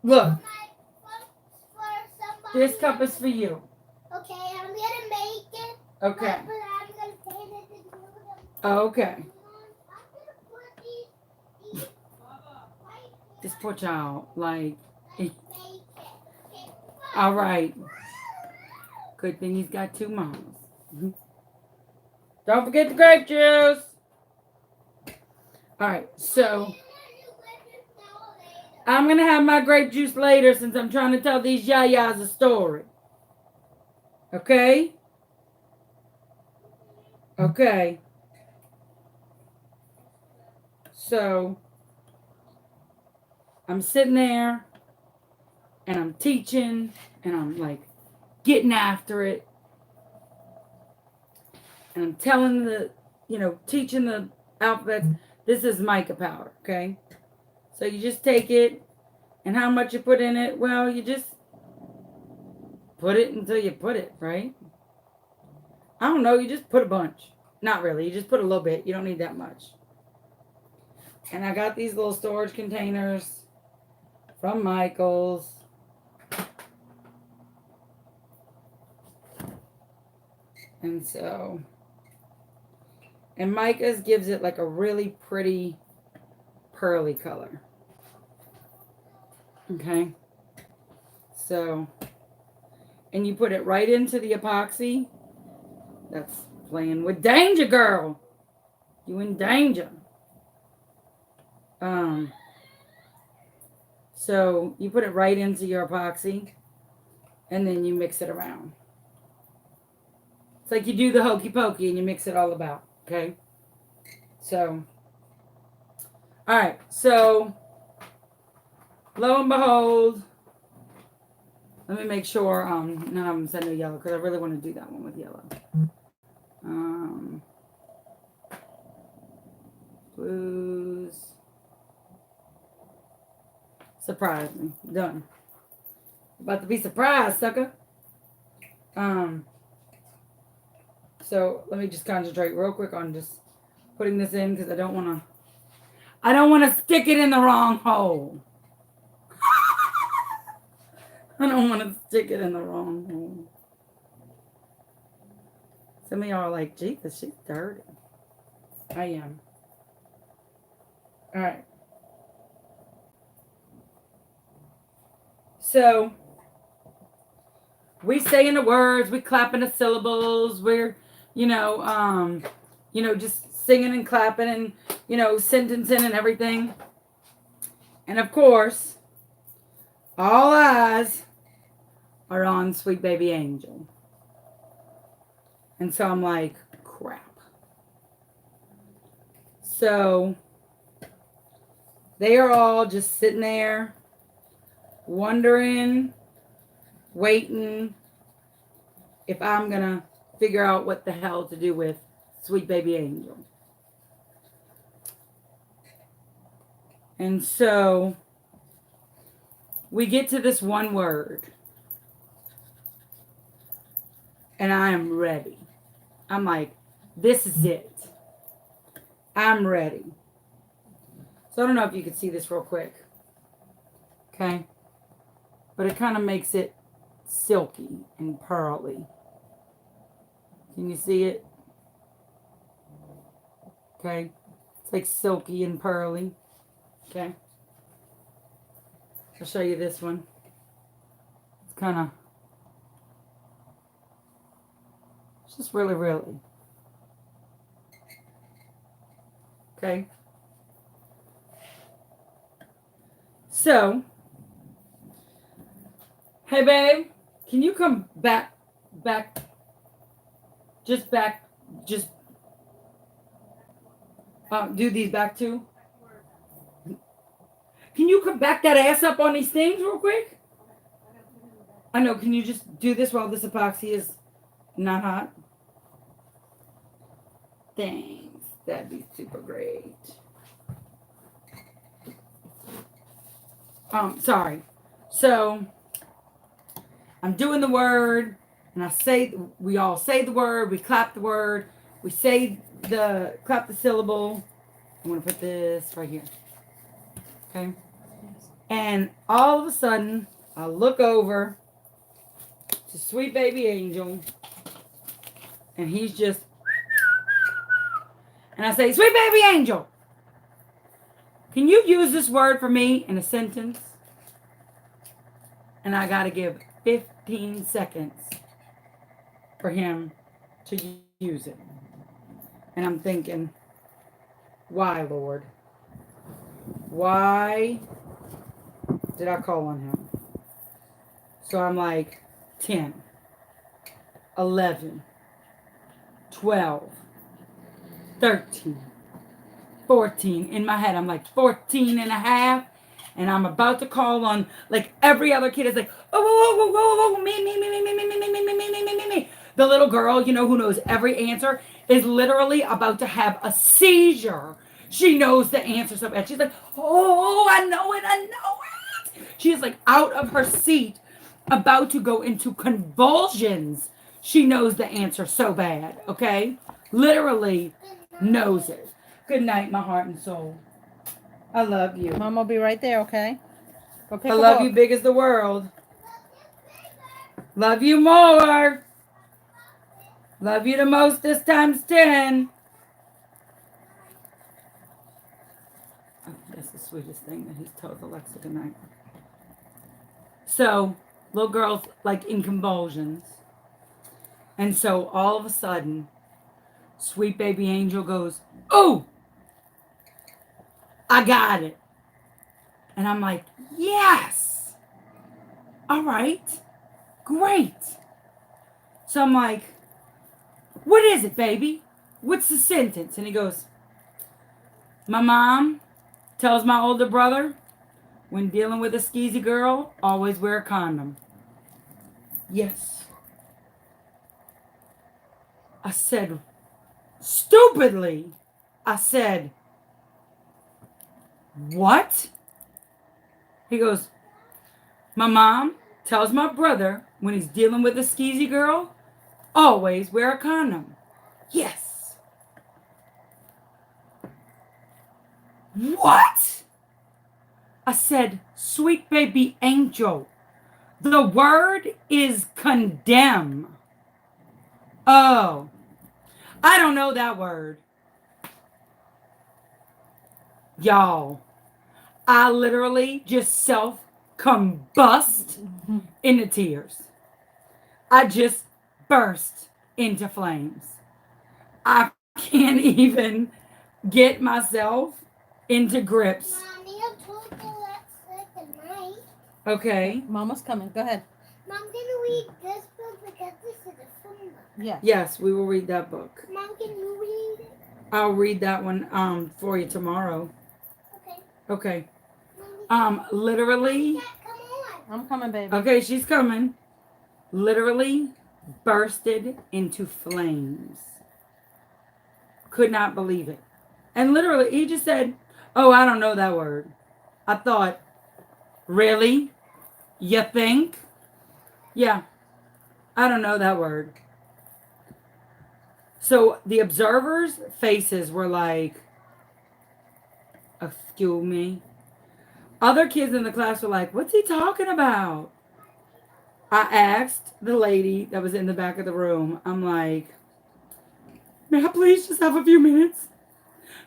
Look. This cup is for you. Okay, I'm going to make it. Okay. But I'm going to paint it and glue them. Okay. I'm going to put these This poor child, like... make it. All right. Good thing he's got 2 moms. Don't forget the grape juice. All right, so I'm going to have my grape juice later since I'm trying to tell these yayas a story. Okay? Okay. So I'm sitting there and I'm teaching and I'm getting after it. And I'm telling teaching the alphabet. This is mica powder, okay? So you just take it, and how much you put in it? Well, you just put it until you put it, right? I don't know, you just put a bunch. Not really, you just put a little bit. You don't need that much. And I got these little storage containers from Michael's. And so... And Micas gives it a really pretty pearly color. Okay. So, and you put it right into the epoxy. That's playing with danger, girl. You in danger. So you put it right into your epoxy and then you mix it around. It's like you do the hokey pokey and you mix it all about. Okay? So, all right. So, lo and behold, let me make sure none of them send me yellow because I really want to do that one with yellow. Blues. Surprise me. Done. About to be surprised, sucker. So let me just concentrate real quick on just putting this in because I don't want to stick it in the wrong hole. I don't want to stick it in the wrong hole. Some of y'all are like, Jesus, she's dirty. I am. All right. So we saying the words, we clapping the syllables, we're, just singing and clapping and, sentencing and everything. And of course, all eyes are on Sweet Baby Angel. And so I'm like, crap. So they are all just sitting there wondering, waiting if I'm going to figure out what the hell to do with Sweet Baby Angel. And so we get to this one word. And I am ready. I'm like, this is it. I'm ready. So I don't know if you can see this real quick. Okay. But it kind of makes it silky and pearly. Can you see it? Okay. It's like silky and pearly. Okay. I'll show you this one. It's kind of, it's just really, really. Okay. So, hey babe, can you come back, do these back too? Can you come back that ass up on these things real quick? I know, can you just do this while this epoxy is not hot? Thanks, that'd be super great. Sorry. So, I'm doing the word, and we all say the word, we clap the word, we clap the syllable. I'm going to put this right here. Okay? And all of a sudden, I look over to Sweet Baby Angel, and he's just, and I say, Sweet Baby Angel, can you use this word for me in a sentence? And I got to give 15 seconds for him to use it. And I'm thinking, why, Lord? Why did I call on him? So I'm like, 10, 11, 12, 13, 14. In my head, I'm like 14 and a half. And I'm about to call on, like every other kid is like, oh, me. The little girl, who knows every answer, is literally about to have a seizure. She knows the answer so bad. She's like, oh, I know it. She is like out of her seat, about to go into convulsions. She knows the answer so bad, okay? Literally knows it. Good night, my heart and soul. I love you. Mom will be right there, okay? Go pick I a love book. you big as the world. Love you more. Love you the most this times 10. Oh, that's the sweetest thing that he's told Alexa tonight. So, little girl's like in convulsions. And so all of a sudden, Sweet Baby Angel goes, oh, I got it. And I'm like, yes. All right. Great. So I'm like, what is it, baby? What's the sentence? And he goes, my mom tells my older brother, when dealing with a skeezy girl, always wear a condom. Yes. I said, stupidly, I said, what? He goes, my mom tells my brother when he's dealing with a skeezy girl, always wear a condom. Yes. What? I said, sweet baby angel, the word is condemn. Oh, I don't know that word. Y'all, I literally just self-combust into tears. I just burst into flames. I can't even get myself into grips. Mommy, I told you let's say goodnight. Okay. Mama's coming. Go ahead. Mom, can you read this book because this is a fun book? Yeah. Yes, we will read that book. Mom, can you read it? I'll read that one for you tomorrow. Okay. Okay. Mommy, Literally. Cat, come on. I'm coming, baby. Okay, she's coming. Literally bursted into flames. Could not believe it. And literally, he just said, oh, I don't know that word. I thought, really? You think? Yeah, I don't know that word. So the observers' faces were like, excuse me. Other kids in the class were like, what's he talking about? I asked the lady that was in the back of the room, I'm like, may I please just have a few minutes?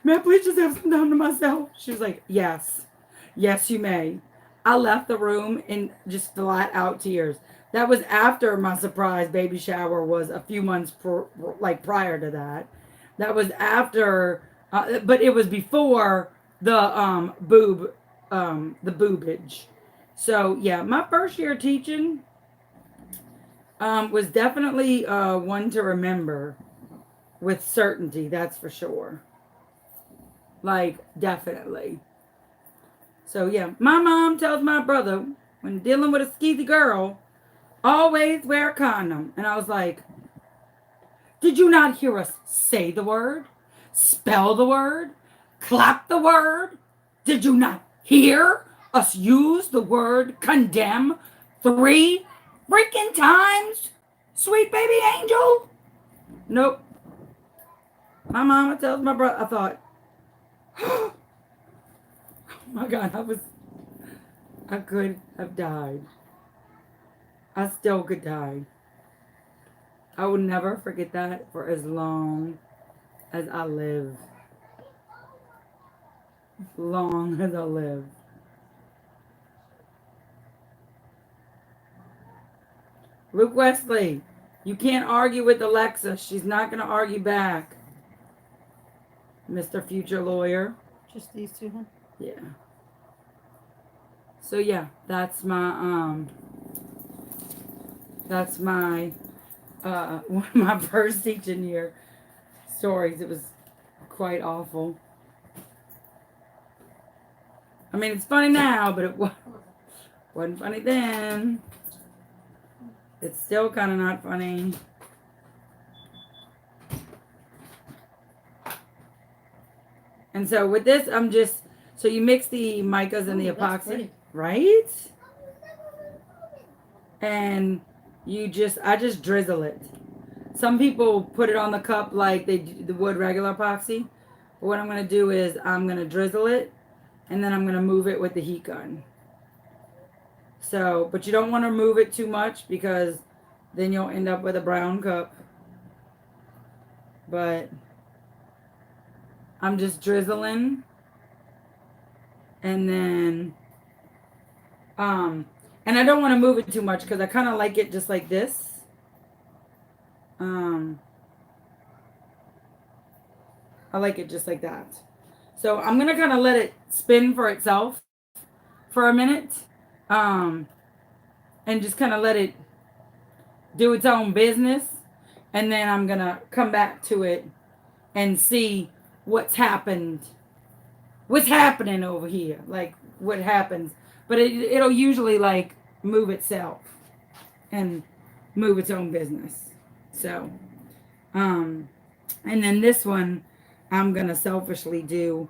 May I please just have some time to myself? She was like, yes. Yes, you may. I left the room in just flat out tears. That was after my surprise baby shower was a few months prior to that. That was after, but it was before the boobage. So yeah, my first year teaching was definitely one to remember with certainty. That's for sure. Like definitely. So yeah, my mom tells my brother when dealing with a skeezy girl, always wear a condom. And I was like, did you not hear us say the word? Spell the word? Clap the word? Did you not hear us use the word condemn 3 freaking times? Sweet baby angel? Nope. My mama tells my brother, I thought, oh my God, I could have died. I still could die. I will never forget that for as long as I live. Long as I live. Luke Wesley, you can't argue with Alexa. She's not going to argue back. Mr. Future Lawyer. Just these two, huh? Yeah. So yeah, that's my one of my first teaching year stories. It was quite awful. I mean, it's funny now, but it wasn't funny then. It's still kind of not funny. And so with this, so you mix the micas and the epoxy, right? And I just drizzle it. Some people put it on the cup like they would regular epoxy. But what I'm going to do is I'm going to drizzle it and then I'm going to move it with the heat gun. So, but you don't want to move it too much because then you'll end up with a brown cup. But I'm just drizzling. And then, and I don't want to move it too much because I kind of like it just like this. I like it just like that. So I'm going to kind of let it spin for itself for a minute. And just kind of let it do its own business. and then I'm going to come back to it and see what's happened, what's happening over here, like what happens. But it'll usually like move itself and move its own business. So, and then this one, I'm going to selfishly do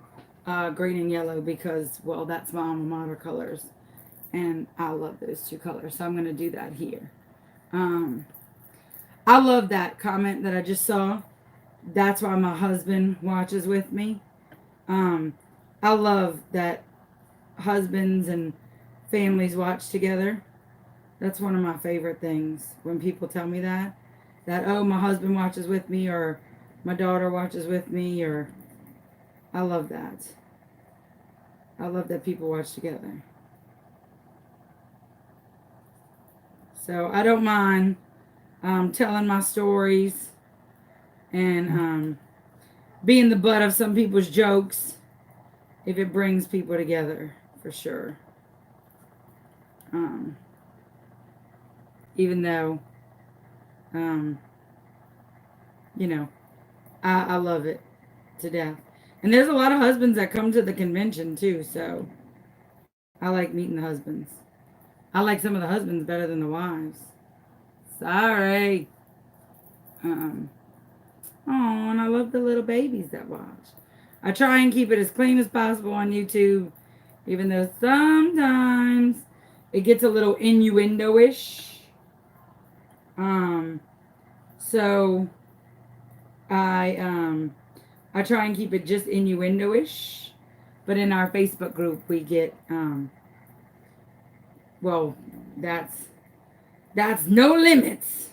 green and yellow because, well, that's my alma mater colors. And I love those two colors. So I'm going to do that here. I love that comment that I just saw. That's why my husband watches with me. I love that husbands and families watch together. That's one of my favorite things when people tell me that, oh, my husband watches with me, or my daughter watches with me, or I love that. I love that people watch together. So I don't mind telling my stories and being the butt of some people's jokes if it brings people together, for sure. Even though, you know, I love it to death. And there's a lot of husbands that come to the convention too, so I like meeting the husbands. I like some of the husbands better than the wives. Sorry. Oh, and I love the little babies that watch. I try and keep it as clean as possible on YouTube, even though sometimes it gets a little innuendo-ish. So I try and keep it just innuendo-ish. But in our Facebook group we get well, that's no limits.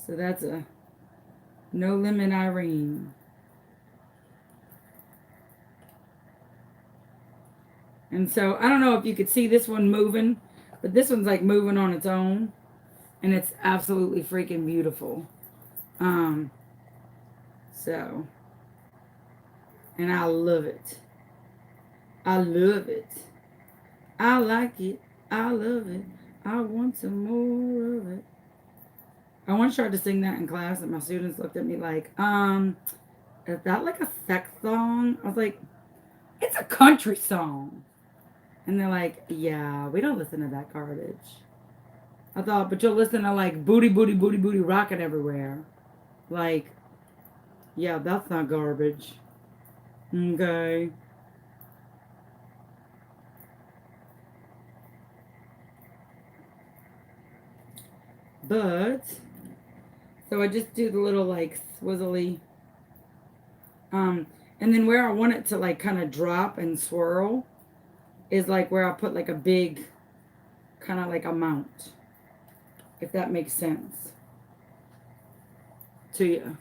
So that's a no limit Irene. And so I don't know if you could see this one moving, but this one's like moving on its own, and it's absolutely freaking beautiful. So, and I love it. I love it. I like it. I love it. I want some more of it. I once tried to sing that in class, and my students looked at me like, is that like a sex song? I was like, it's a country song. And they're like, yeah, we don't listen to that garbage. I thought, but you'll listen to like booty, booty, booty, booty rocking everywhere. Like, yeah, that's not garbage. Okay. But, so I just do the little like swizzly. And then where I want it to like kind of drop and swirl is like where I put like a big, kind of like a mount. If that makes sense to you.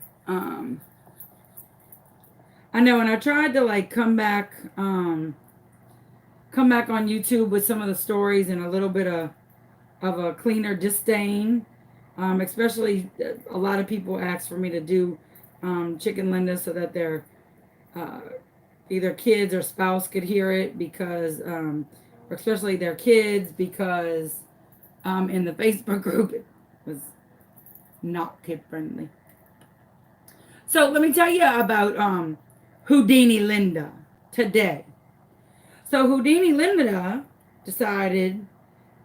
I know, and I tried to like come back on YouTube with some of the stories and a little bit of a cleaner disdain. Especially a lot of people ask for me to do Chicken Linda so that their either kids or spouse could hear it, because especially their kids, because in the Facebook group it was not kid friendly. So let me tell you about Houdini Linda today. So Houdini Linda decided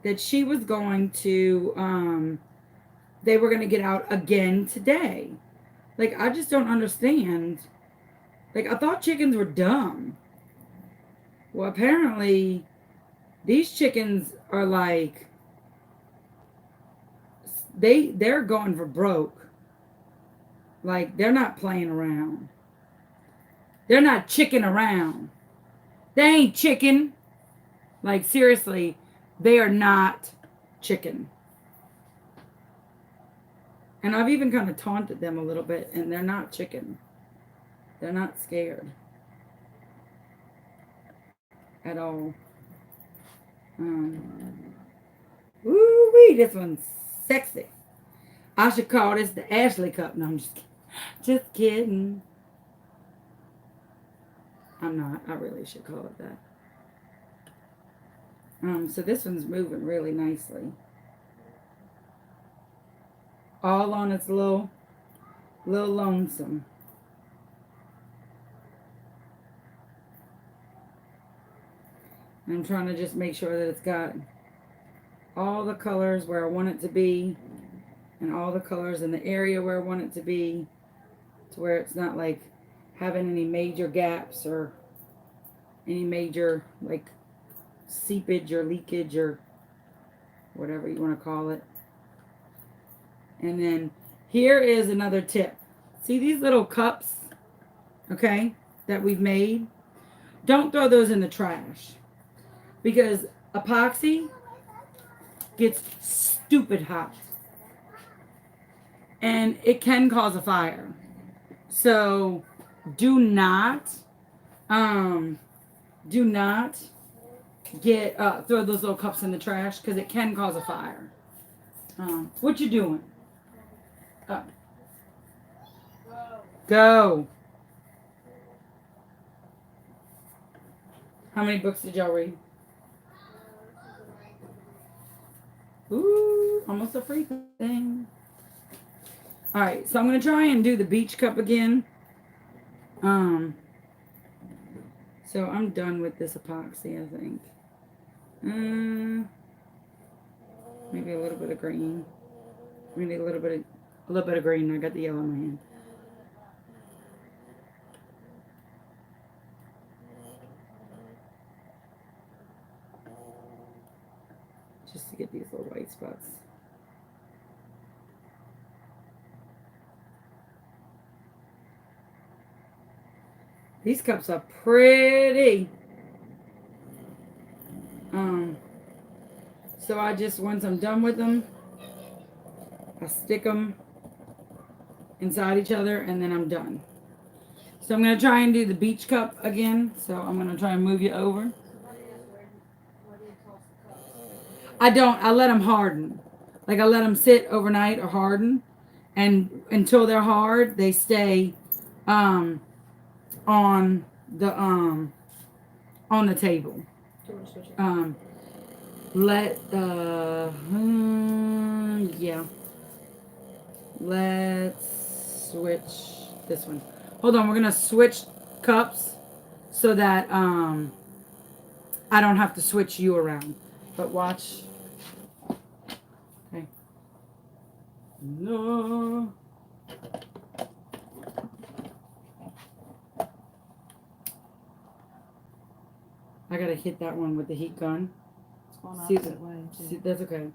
that she was going to, they were going to get out again today. Like, I just don't understand. Like, I thought chickens were dumb. Well, apparently, these chickens are like, they're going for broke. Like, they're not playing around. They're not chicken around. They ain't chicken. Like, seriously, they are not chicken. And I've even kind of taunted them a little bit, and they're not chicken. They're not scared at all. Ooh-wee, this one's sexy. I should call this the Ashley Cup. No, I'm just kidding. Just kidding. I'm not. I really should call it that. So this one's moving really nicely. all on its little lonesome. I'm trying to just make sure that it's got all the colors where I want it to be, and all the colors in the area where I want it to be, to where it's not like having any major gaps or any major like seepage or leakage or whatever you want to call it. And then here is another tip. See these little cups, okay, that we've made? Don't throw those in the trash, because epoxy gets stupid hot and it can cause a fire. So do not get throw those little cups in the trash, because it can cause a fire. What you doing? Go. How many books did y'all read? Ooh, almost a free thing. All right, so I'm gonna try and do the beach cup again. So I'm done with this epoxy, I think. Maybe a little bit of green. Maybe a little bit of green. I got the yellow in my hand. Just to get these little white spots. These cups are pretty. So I just, once I'm done with them, I stick them inside each other, and then I'm done. So I'm going to try and do the beach cup again. So I'm going to try and move you over. I let them harden. Like, I let them sit overnight or harden. And until they're hard, they stay on the table. Yeah. Let's switch this one. Hold on, we're gonna switch cups so that I don't have to switch you around. But watch. Okay. No. I gotta hit that one with the heat gun. It's going See opposite way, too. See, that's okay.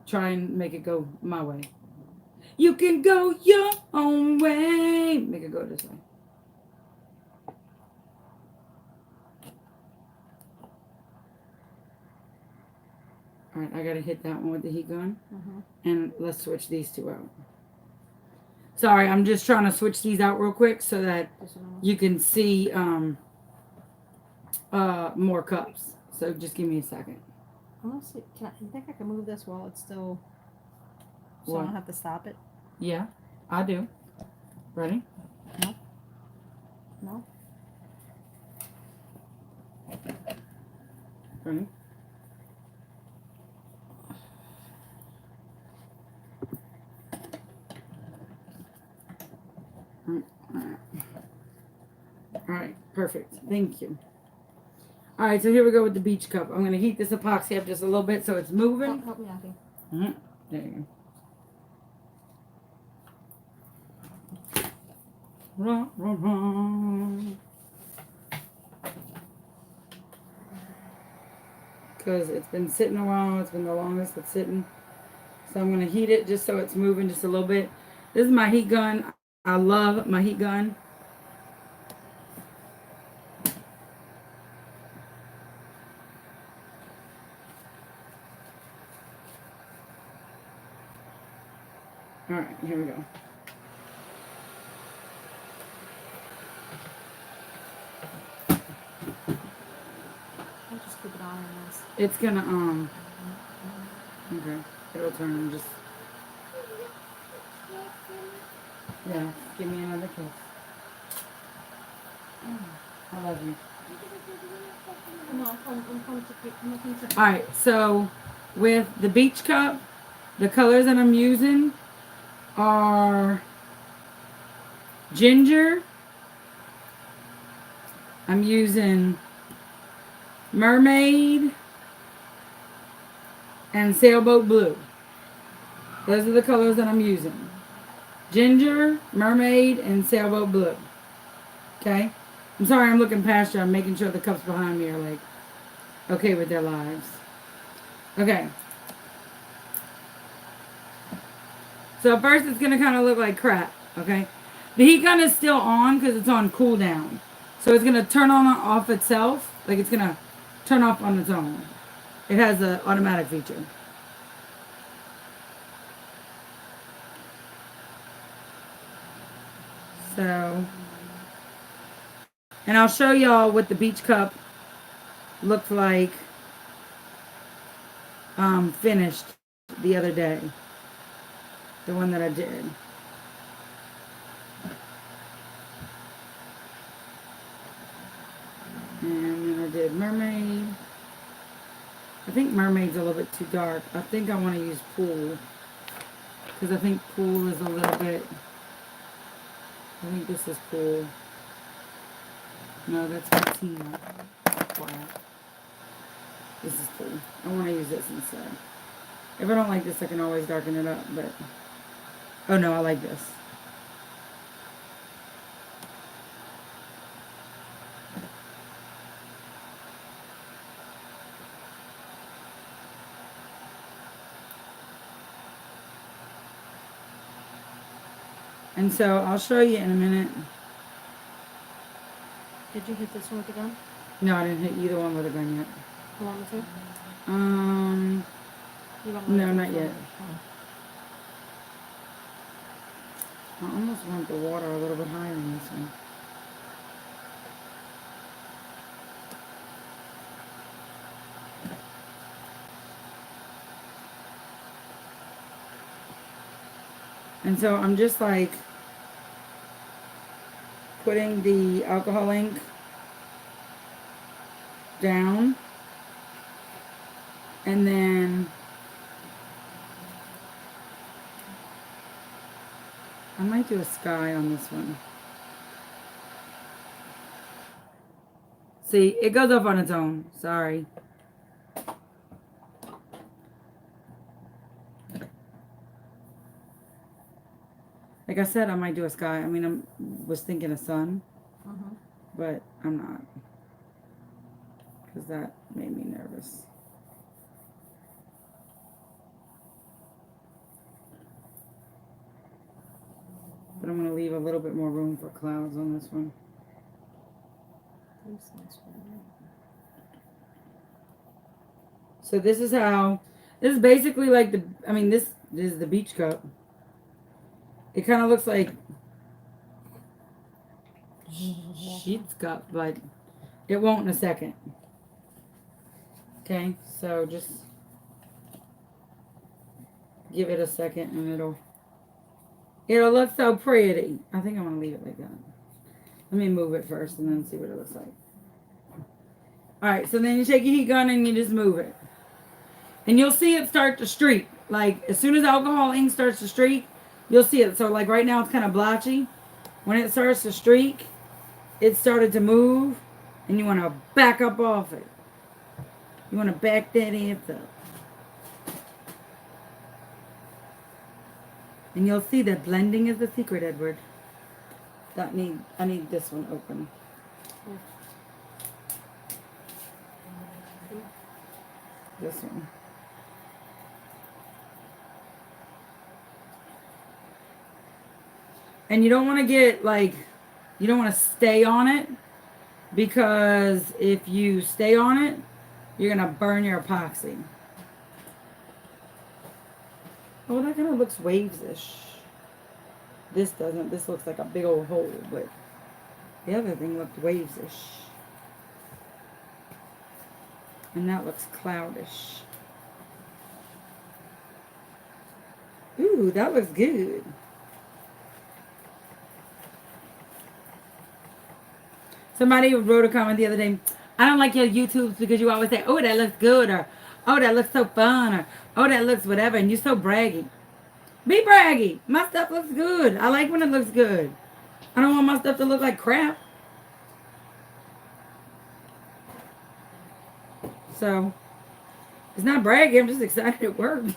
Try and make it go my way. You can go your own way. Make it go this way. All right, I gotta hit that one with the heat gun. And let's switch these two out. Sorry, I'm just trying to switch these out real quick so that you can see more cups. So just give me a second. Let's see. You think I can move this while it's still, so What? I don't have to stop it? Yeah, I do. Ready? No? Ready? All right, perfect. Thank you. All right, so here we go with the beach cup. I'm going to heat this epoxy up just a little bit so it's moving. Help me out here. There you go. Rah, rah, rah. Because it's been sitting a while. It's been the longest it's sitting. So I'm going to heat it just so it's moving just a little bit. This is my heat gun. I love my heat gun. All right, here we go. I'll just keep it on in this. It's gonna, okay, it'll turn and just, yeah, give me another kiss. I love you. Come on, I'm coming to. All right, so with the beach cup, The colors that I'm using are ginger. I'm using mermaid and sailboat blue. Those are the colors that I'm using. Ginger, mermaid, and sailboat blue. Okay? I'm sorry I'm looking past you. I'm making sure the cups behind me are like okay with their lives. Okay. So at first it's going to kind of look like crap. Okay? The heat gun is still on because it's on cool down. So it's going to turn on off itself. Like it's going to turn off on its own. It has an automatic feature. So, and I'll show y'all what the beach cup looked like finished the other day. The one that I did. And then I did mermaid. I think mermaid's a little bit too dark. I think I want to use pool. Because I think pool is a little bit... I think this is pool. No, that's patina. Flat. This is pool. I want to use this instead. If I don't like this, I can always darken it up, but... Oh no, I like this. And so I'll show you in a minute. Did you hit this one with the gun? No, I didn't hit either one with a gun yet. You want me to? You want me No, to not do yet. it? I almost want the water a little bit higher in this one. And so I'm just like putting the alcohol ink down, and then I might do a sky on this one. See, it goes up on its own. Sorry. Like I said, I might do a sky. I mean, I was thinking a sun, but I'm not. Because that made me nervous. But I'm going to leave a little bit more room for clouds on this one. So this is how, this is basically like the, I mean, this is the beach cup. It kind of looks like sheep's cup, but it won't in a second. Okay, so just give it a second and it'll look so pretty. I think I'm going to leave it like that. Let me move it first and then see what it looks like. Alright, so then you take your heat gun and you just move it. And you'll see it start to streak. Like, as soon as alcohol ink starts to streak, you'll see it. So, like, right now it's kind of blotchy. When it starts to streak, it started to move. And you want to back up off it. You want to back that ass up. And you'll see that blending is the secret, Edward. I need this one open. This one. And you don't want to get, like, you don't want to stay on it, because if you stay on it, you're going to burn your epoxy. Oh, that kind of looks waves-ish. This doesn't. This looks like a big old hole, but the other thing looked waves-ish. And that looks cloudish. Ooh, that looks good. Somebody wrote a comment the other day, I don't like your YouTubes because you always say, oh, that looks good, or oh, that looks so fun, or oh, that looks whatever, and you're so braggy. Be braggy. My stuff looks good. I like when it looks good. I don't want my stuff to look like crap. So, it's not bragging. I'm just excited it worked.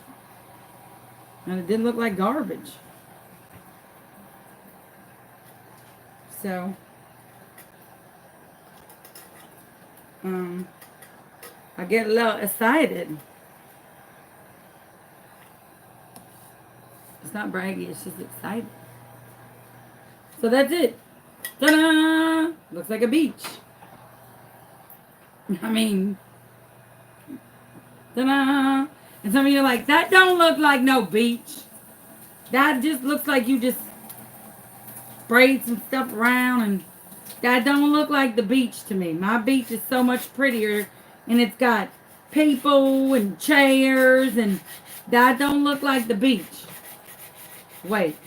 And it didn't look like garbage. So, I get a little excited. It's not braggy, it's just excited. So that's it. Ta-da! Looks like a beach. I mean, ta-da! And some of you are like, that don't look like no beach. That just looks like you just sprayed some stuff around, and that don't look like the beach to me. My beach is so much prettier, and it's got people and chairs, and that don't look like the beach. Wait.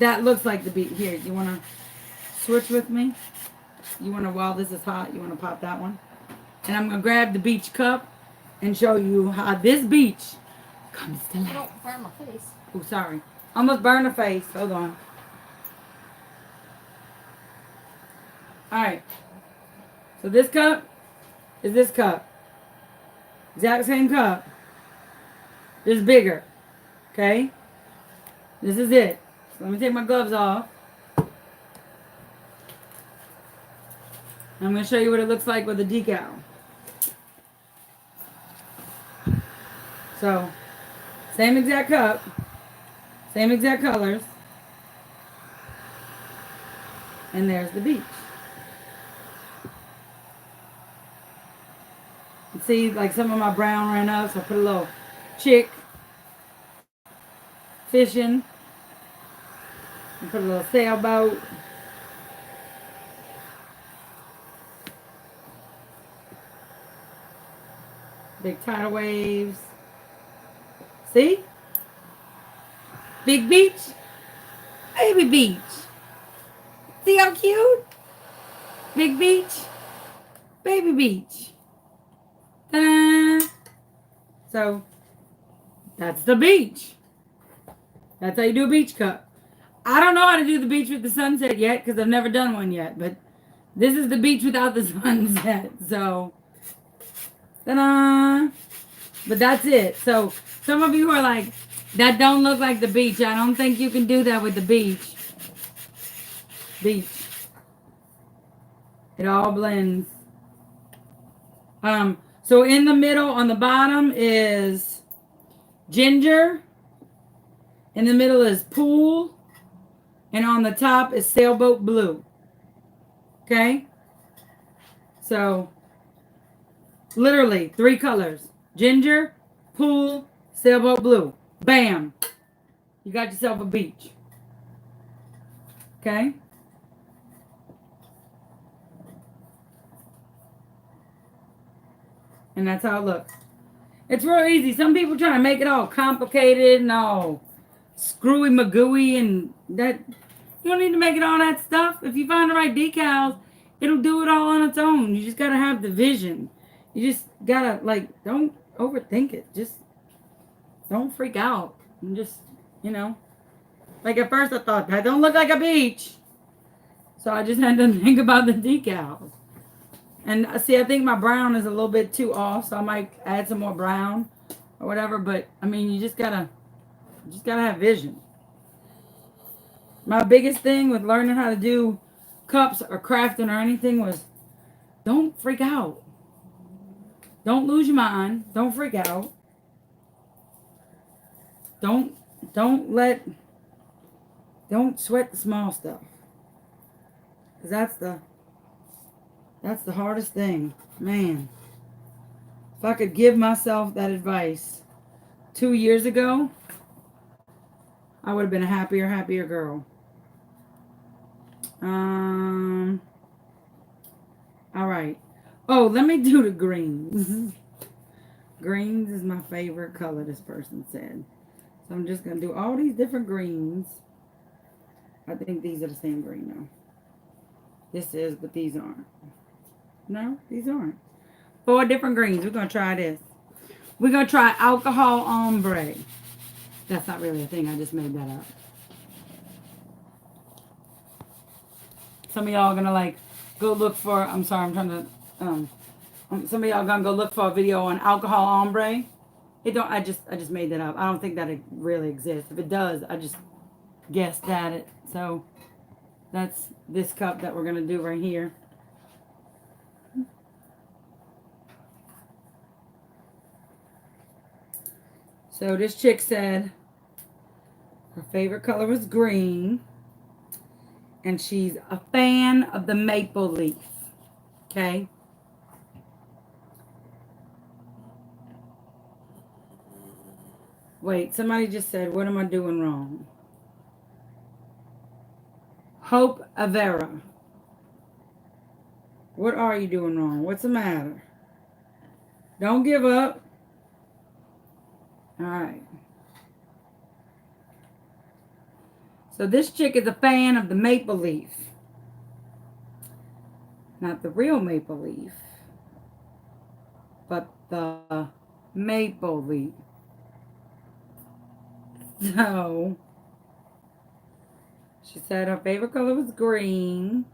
That looks like the beach. Here, you want to switch with me? You want to, while this is hot, you want to pop that one? And I'm going to grab the beach cup and show you how this beach comes to life. Don't burn my face. Oh, sorry. Almost burned her face. Hold on. Alright. So this cup is this cup. Exact same cup. Just bigger. Okay? This is it. So let me take my gloves off. I'm going to show you what it looks like with a decal. So, same exact cup. Same exact colors. And there's the beach. You see, like some of my brown ran up, so I put a little chick fishing. And put a little sailboat. Big tidal waves. See? Big beach. Baby beach. See how cute? Big beach. Baby beach. Ta-da! So, that's the beach. That's how you do a beach cup. I don't know how to do the beach with the sunset yet because I've never done one yet. But this is the beach without the sunset. So, ta-da! But that's it. So, some of you are like, that don't look like the beach. I don't think you can do that with the beach. Beach. It all blends. So in the middle, on the bottom is ginger. In the middle is pool. And on the top is sailboat blue. Okay? So, literally 3 colors. Ginger, pool, sailboat blue. Bam. You got yourself a beach. Okay? And that's how it looks. It's real easy. Some people trying to make it all complicated and all screwy magooey, and that you don't need to make it all that stuff. If you find the right decals, it'll do it all on its own. You just gotta have the vision. You just gotta, like, don't overthink it. Just don't freak out. And just, like at first I thought that don't look like a beach. So I just had to think about the decals. And see, I think my brown is a little bit too off, so I might add some more brown or whatever. But I mean, you just gotta have vision. My biggest thing with learning how to do cups or crafting or anything was, don't freak out. Don't lose your mind. Don't freak out. Don't sweat the small stuff. Because that's the hardest thing. Man. If I could give myself that advice 2 years ago, I would have been a happier girl. All right. Oh, let me do the greens. Greens is my favorite color, this person said. So I'm just going to do all these different greens. I think these are the same green, though. This is, but these aren't. No, these aren't. 4 different greens. We're going to try this. We're going to try alcohol ombre. That's not really a thing. I just made that up. Some of y'all are going to like go look for, I'm sorry, I'm trying to, some of y'all going to go look for a video on alcohol ombre. I just made that up. I don't think that it really exists. If it does, I just guessed at it. So that's this cup that we're going to do right here. So this chick said her favorite color was green. And she's a fan of the maple leaf. Okay? Wait, somebody just said, what am I doing wrong? Hope Avera. What are you doing wrong? What's the matter? Don't give up. All right. So this chick is a fan of the maple leaf. Not the real maple leaf, but the maple leaf. So she said her favorite color was green.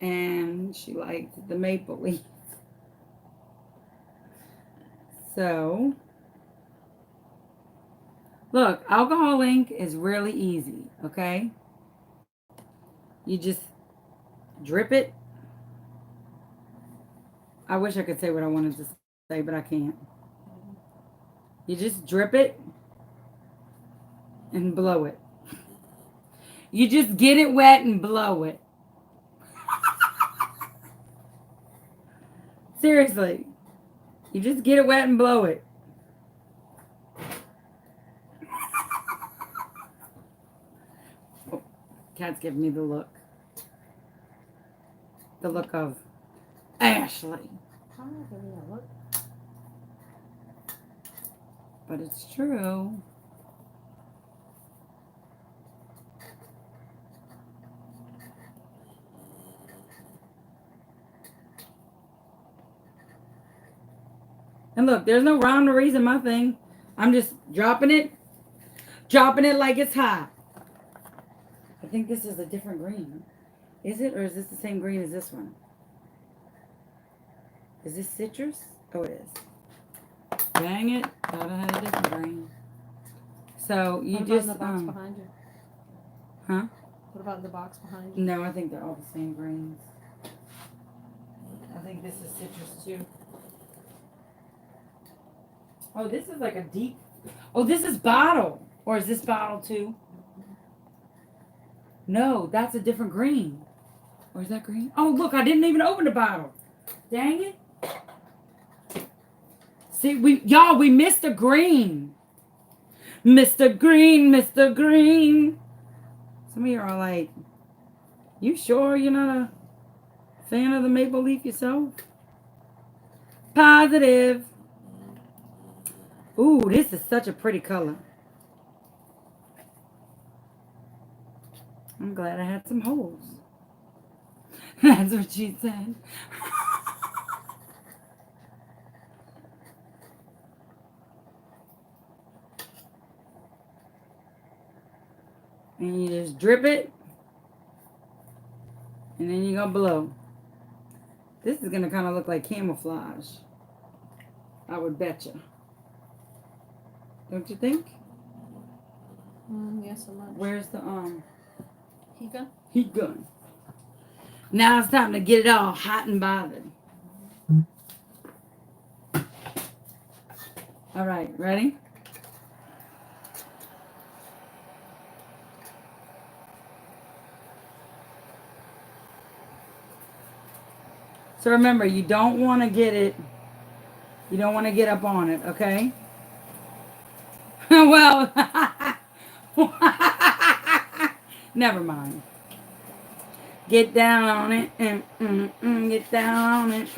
And she liked the maple leaf. So, look, alcohol ink is really easy, okay? You just drip it. I wish I could say what I wanted to say, but I can't. You just drip it and blow it. You just get it wet and blow it. Seriously. You just get it wet and blow it. Oh, Cat's giving me the look. The look of Ashley. But it's true. And look, there's no rhyme or reason, my thing. I'm just dropping it like it's hot. I think this is a different green. Is it, or is this the same green as this one? Is this citrus? Oh, it is. Dang it. Thought I had a different green. So, you what just... What about in the box behind you? Huh? What about in the box behind you? No, I think they're all the same greens. I think this is citrus, too. Oh, this is like a deep... Oh, this is bottle. Or is this bottle, too? No, that's a different green. Or is that green? Oh, look, I didn't even open the bottle. Dang it. See, we missed a green. Mr. Green, Mr. Green. Some of you are like, you sure you're not a fan of the maple leaf yourself? Positive. Ooh, this is such a pretty color. I'm glad I had some holes. That's what she said. And you just drip it. And then you're going to blow. This is going to kind of look like camouflage. I would betcha. Don't you think? Yes, so much. Where's the Heat gun? heat gun? Now it's time to get it all hot and bothered. All right, ready? So remember, you don't want to get it, you don't want to get up on it, okay? Well, never mind. Get down on it, get down on it,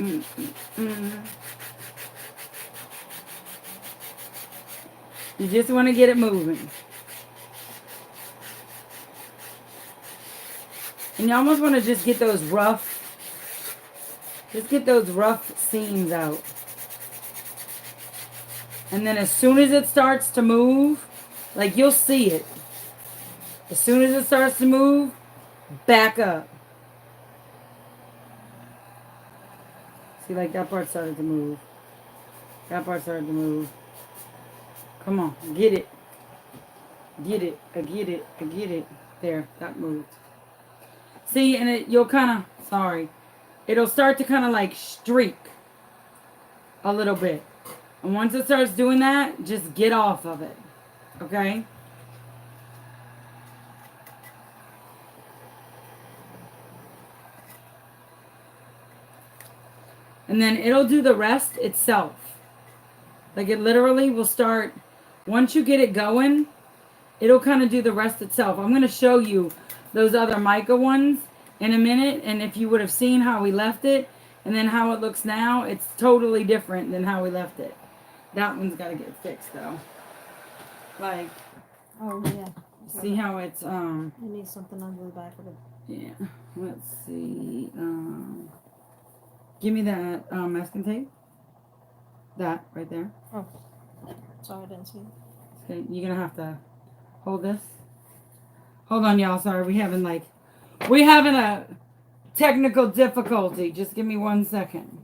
You just want to get it moving. And you almost want to just get those rough Just get those rough seams out. And then as soon as it starts to move, like you'll see it. As soon as it starts to move, back up. See, like that part started to move. That part started to move. Come on, get it. Get it. I get it. I get it. There, that moved. See, and you'll kind of, sorry. It'll start to kind of like streak a little bit. And once it starts doing that, just get off of it. Okay? And then it'll do the rest itself. Like it literally will start, once you get it going, it'll kind of do the rest itself. I'm going to show you those other mica ones in a minute. And if you would have seen how we left it and then how it looks now, it's totally different than how we left it. That one's got to get fixed though. Like, Oh, yeah. see how it's, It needs something under the back of it. yeah, let's see, give me that, masking tape. That right there. Oh. Sorry, I didn't see it. Okay, you're gonna have to hold this. Hold on, y'all. Sorry, we having a technical difficulty. Just give me 1 second.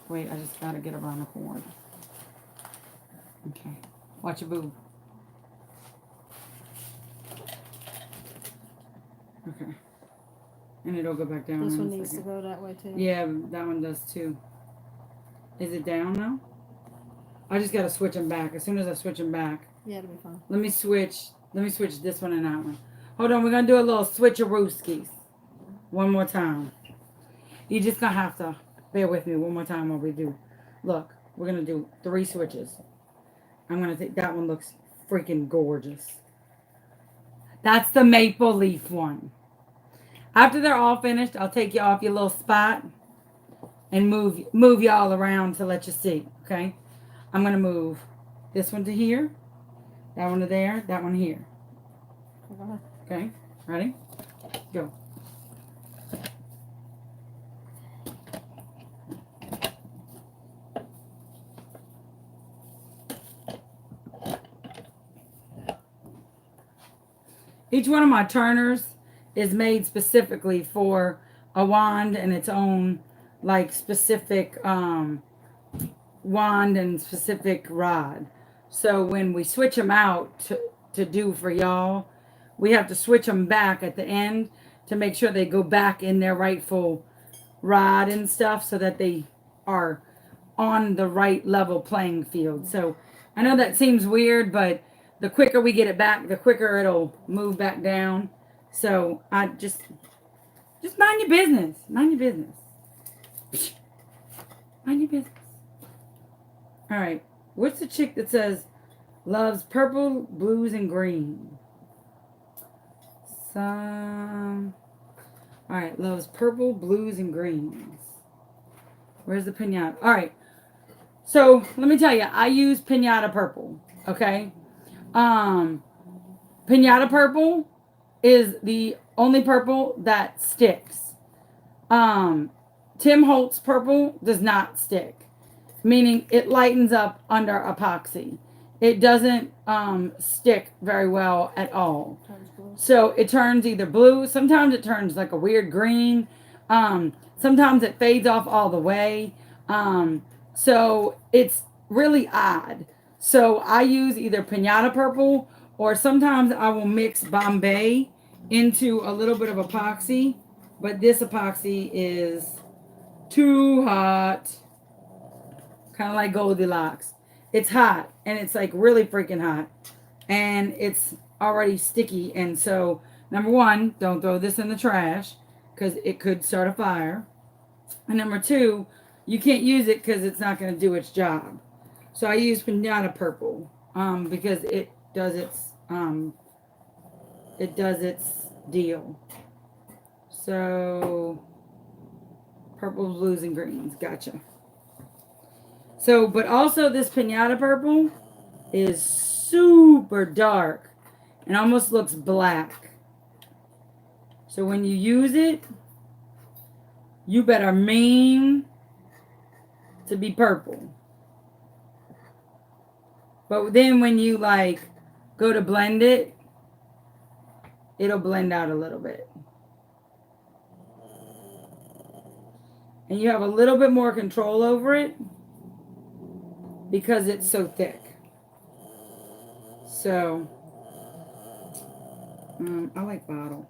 Wait, I just gotta get around the cord. Okay, watch your boob. Okay, and it'll go back down. This in a one needs to second. go that way too. Yeah, that one does too. Is it down now? I just gotta switch them back. As soon as I switch them back, Yeah, it'll be fine. let me switch this one and that one. Hold on, we're gonna do a little switcherooskies. One more time. You just gonna have to bear with me one more time while we do. Look, we're gonna do 3 switches. I'm gonna take that one. Looks freaking gorgeous. That's the maple leaf one. After they're all finished, I'll take you off your little spot and move y'all around to let you see. Okay, I'm gonna move this one to here, that one to there, that one here. Go ahead. Okay, ready? Go. Each one of my turners is made specifically for a wand and its own like specific wand and specific rod. So when we switch them out to do for y'all, we have to switch them back at the end to make sure they go back in their rightful rod and stuff so that they are on the right level playing field. So I know that seems weird, but the quicker we get it back, the quicker it'll move back down. So I just mind your business. Mind your business. Mind your business. All right. What's the chick that says loves purple, blues, and green? All right. Loves purple, blues, and greens. Where's the pinata? All right. So let me tell you, I use pinata purple. Okay. Pinata purple is the only purple that sticks. Tim Holtz purple does not stick, meaning it lightens up under epoxy. It doesn't stick very well at all. So it turns either blue, sometimes it turns like a weird green, sometimes it fades off all the way. So it's really odd. So I use either pinata purple or sometimes I will mix Bombay into a little bit of epoxy. But this epoxy is too hot. Kind of like Goldilocks. It's hot and it's like really freaking hot. And it's already sticky. And so, number one, don't throw this in the trash because it could start a fire. And number two, you can't use it because it's not going to do its job. So I use pinata purple because it does its deal. So purple, blues, and greens. Gotcha. So, but also this pinata purple is super dark. and almost looks black. So when you use it, you better mean to be purple. But then when you like go to blend it, it'll blend out a little bit. And you have a little bit more control over it because it's so thick. So, I like bottle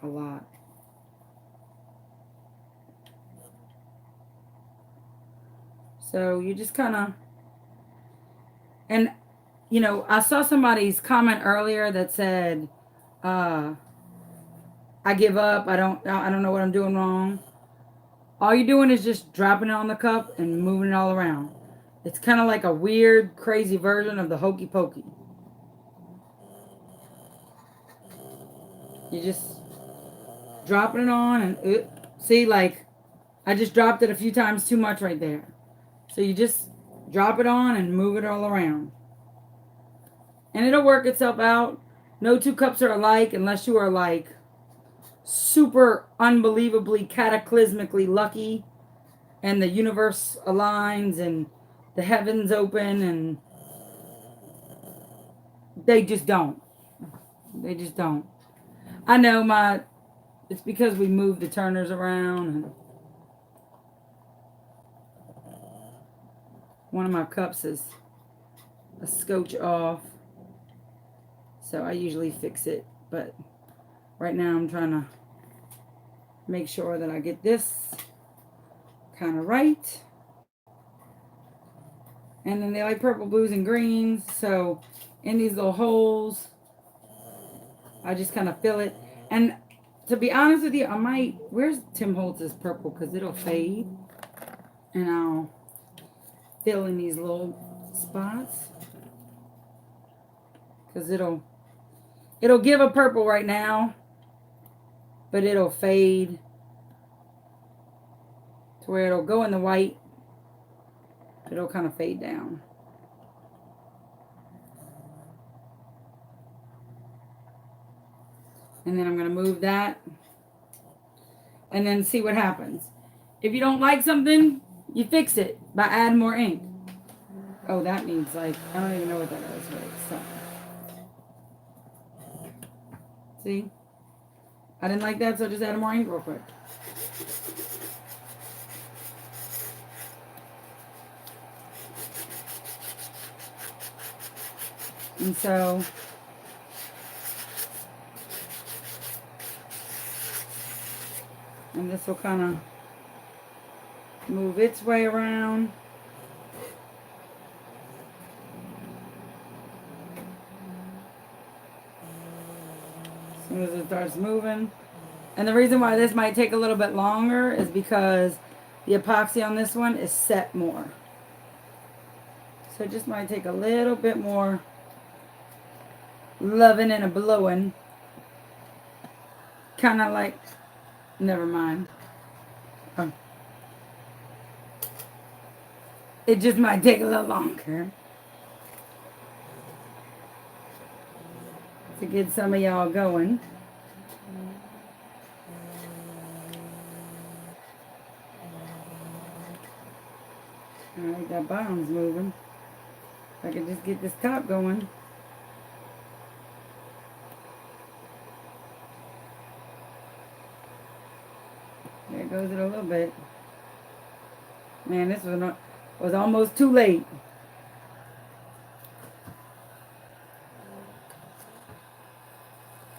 a lot. So you just kind of, and you know, I saw somebody's comment earlier that said, I give up. I don't know what I'm doing wrong. All you're doing is just dropping it on the cup and moving it all around. It's kind of like a weird, crazy version of the hokey pokey. You just dropping it on and see, like I just dropped it a few times too much right there. So you just drop it on and move it all around. And it'll work itself out. No two cups are alike unless you are like super unbelievably cataclysmically lucky and the universe aligns and the heavens open, and they just don't. They just don't. I know it's because we moved the turners around, and one of my cups is a scotch off. So I usually fix it, but right now I'm trying to make sure that I get this kind of right. And then they like purple, blues, and greens. So in these little holes, I just kind of fill it. And to be honest with you, I might, where's Tim Holtz's purple? Because it'll fade. And I'll fill in these little spots. Because it'll give a purple right now, but it'll fade to where it'll go in the white. It'll kind of fade down. And then I'm going to move that. And then see what happens. If you don't like something, you fix it by adding more ink. Oh, that needs like, I don't even know what that is. Right? So. See? I didn't like that, so just add more ink real quick. And so, and this will kind of move its way around. As soon as it starts moving. And the reason why this might take a little bit longer is because the epoxy on this one is set more. So it just might take a little bit more loving and a blowing. Kind of like, never mind. It just might take a little longer to get some of y'all going. Alright, that bottom's moving. If I could just get this top going. There goes it a little bit. Man, this was almost too late.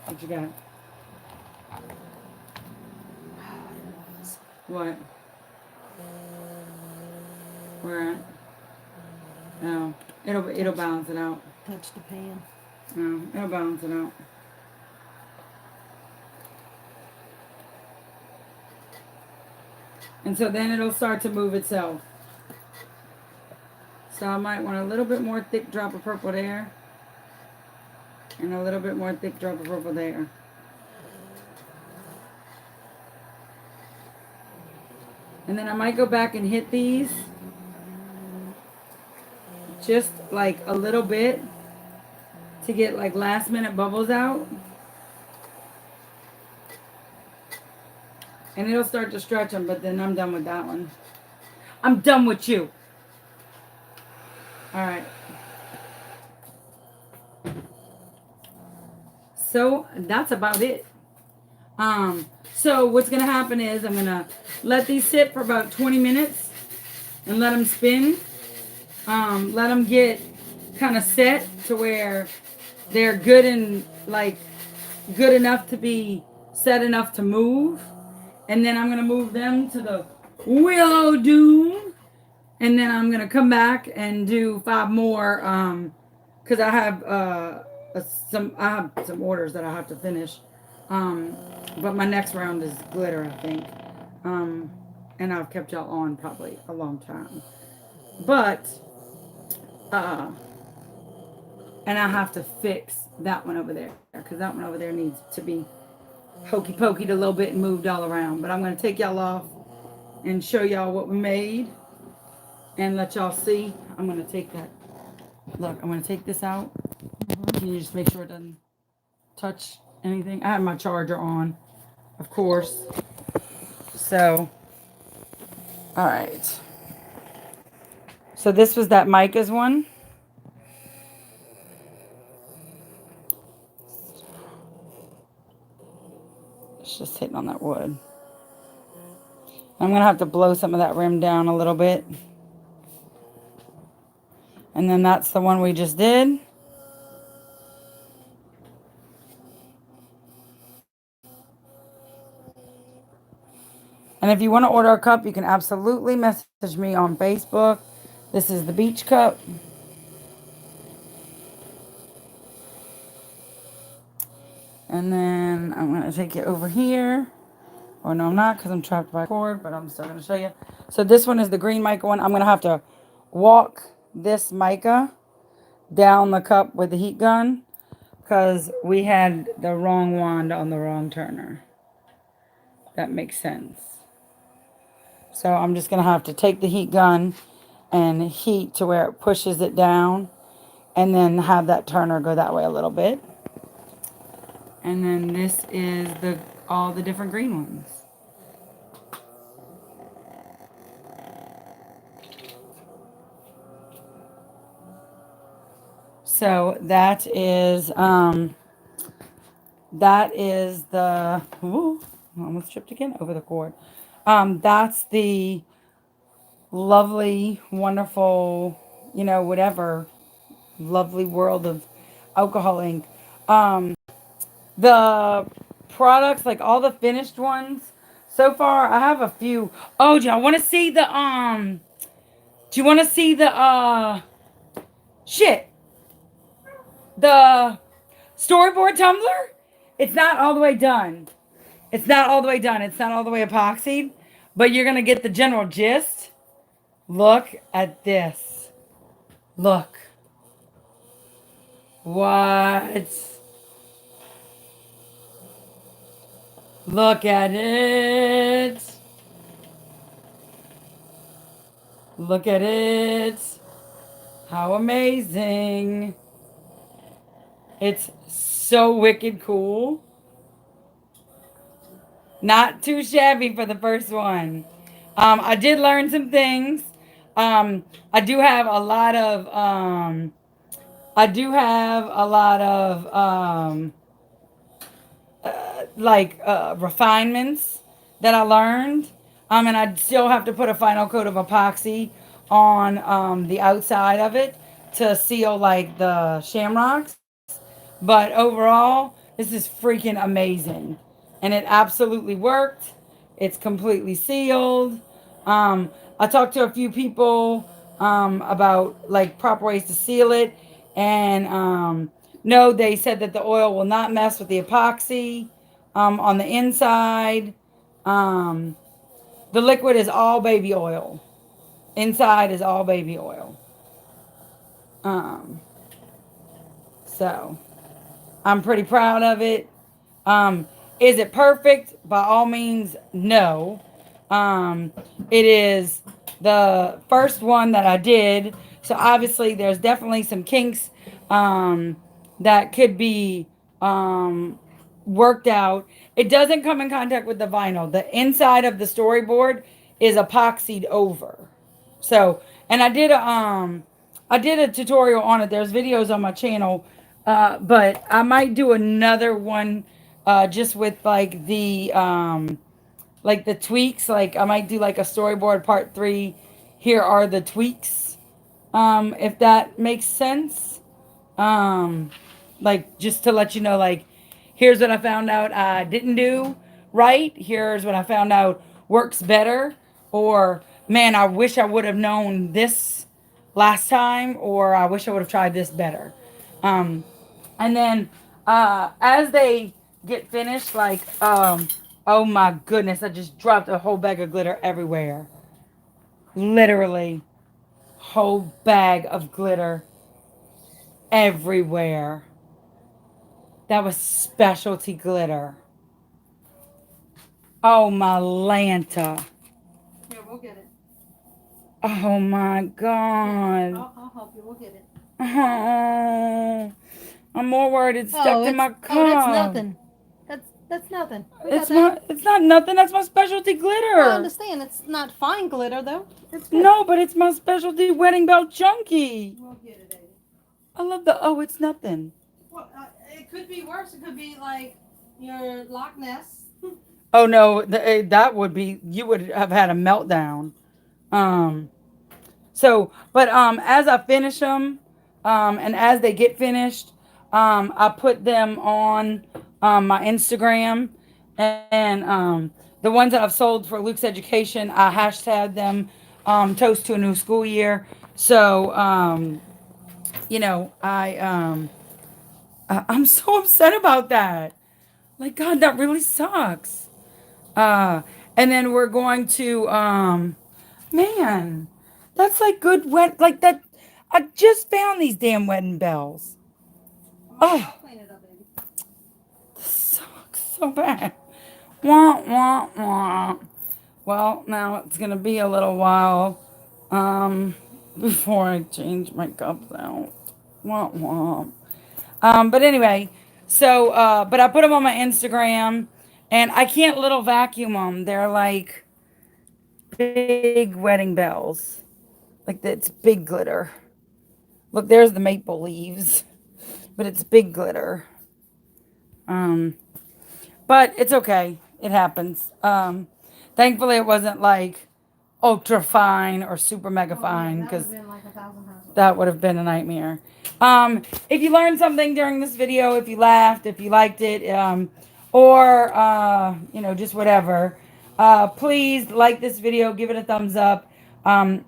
What you got? What? Where at? No. It'll balance it out. Touch the pan. No, it'll balance it out. And so then it'll start to move itself. So I might want a little bit more thick drop of purple there. And a little bit more thick drop of purple there. And then I might go back and hit these. Just like a little bit to get like last minute bubbles out. And it'll start to stretch them, but then I'm done with that one. I'm done with you. All right. So that's about it. So what's gonna happen is I'm gonna let these sit for about 20 minutes and let them spin. Let them get kind of set to where they're good and like good enough to be set enough to move. And then I'm gonna move them to the Willow Doom. And then I'm gonna come back and do 5 more. Cause I have some orders that I have to finish. But my next round is glitter, I think. And I've kept y'all on probably a long time. But and I have to fix that one over there because that one over there needs to be hokey pokeyed a little bit and moved all around. But I'm going to take y'all off and show y'all what we made and let y'all see. I'm going to take that. Look, I'm going to take this out. Can you just make sure it doesn't touch anything? I have my charger on, of course. So, all right. So this was that Micas one. It's just hitting on that wood. I'm going to have to blow some of that rim down a little bit. And then that's the one we just did. And if you want to order a cup, you can absolutely message me on Facebook. This is the beach cup. And then I'm going to take it over here. Or no, I'm not because I'm trapped by a cord, but I'm still going to show you. So this one is the green mica one. I'm going to have to walk this mica down the cup with the heat gun because we had the wrong wand on the wrong turner. That makes sense. So I'm just going to have to take the heat gun and heat to where it pushes it down and then have that turner go that way a little bit. And then this is all the different green ones. So that is the, ooh, I almost tripped again over the cord. That's the lovely, wonderful, whatever, lovely world of alcohol ink. The products, like all the finished ones, so far I have a few. Oh, do y'all want to see the the storyboard tumbler? It's not all the way done. It's not all the way done. It's not all the way epoxied, but you're going to get the general gist. Look at this. Look. What? Look at it. Look at it. How amazing. It's so wicked cool. Not too shabby for the first one. I did learn some things. I do have a lot of refinements that I learned. And I still have to put a final coat of epoxy on the outside of it to seal like the shamrocks. But overall, this is freaking amazing. And it absolutely worked. It's completely sealed. I talked to a few people about like proper ways to seal it. And no, they said that the oil will not mess with the epoxy on the inside. The liquid is all baby oil. Inside is all baby oil. So I'm pretty proud of it. Is it perfect? By all means, no. It is the first one that I did. So obviously there's definitely some kinks that could be worked out. It doesn't come in contact with the vinyl. The inside of the storyboard is epoxied over. So, and I did a tutorial on it. There's videos on my channel, but I might do another one, just with like the tweaks. Like I might do like a storyboard part 3. Here are the tweaks, if that makes sense. Um, like just to let you know, like here's what I found out I didn't do right. Here's what I found out works better. Or man, I wish I would have known this last time, or I wish I would have tried this better. Um, and then as they get finished, like oh my goodness, I just dropped a whole bag of glitter everywhere. Literally, whole bag of glitter everywhere. That was specialty glitter. Oh my Lanta. Here, we'll get it. Oh my God. I'll help you. We'll get it. Oh, I'm more worried it's stuck to my cup. Oh, that's nothing. That's nothing. It's not nothing. That's my specialty glitter. I understand. It's not fine glitter though. It's good. No, but it's my specialty wedding belt chunky. We'll get it, Eddie. I love the, oh, it's nothing. Well, it could be worse. It could be like your Loch Ness. Oh no, that would be, you would have had a meltdown. So, but as I finish them, and as they get finished, I put them on my Instagram, and the ones that I've sold for Luke's education, I hashtag them, toast to a new school year. So, you know, I'm so upset about that. Like, God, that really sucks. And then we're going to, man, that's like good wet, like that. I just found these damn wedding bells. Oh, I'll clean it up, baby. this sucks so bad. Wah, wah, wah. Well, now it's going to be a little while, before I change my cups out. Wah, wah. But anyway, so, but I put them on my Instagram, and I can't little vacuum them. They're like big wedding bells. Like it's big glitter. Look, there's the maple leaves, but it's big glitter. But it's okay. It happens. Thankfully, it wasn't like ultra fine or super mega fine, because that would have been a nightmare. If you learned something during this video, if you laughed, if you liked it, or you know, just whatever, please like this video, give it a thumbs up,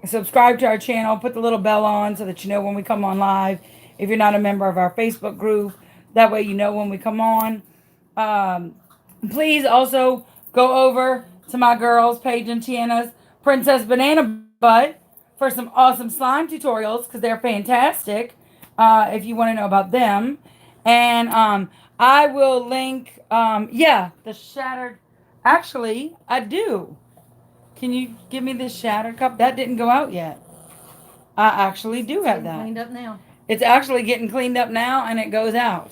subscribe to our channel, put the little bell on so that you know when we come on live. If you're not a member of our Facebook group, that way you know when we come on. Please also go over to my girls, Paige and Tiana's Princess Banana Butt, for some awesome slime tutorials, because they're fantastic, if you want to know about them. And I will link, yeah, the shattered, actually, I do. Can you give me this shattered cup? That didn't go out yet. I actually do have that. Cleaned up now. It's actually getting cleaned up now, and it goes out.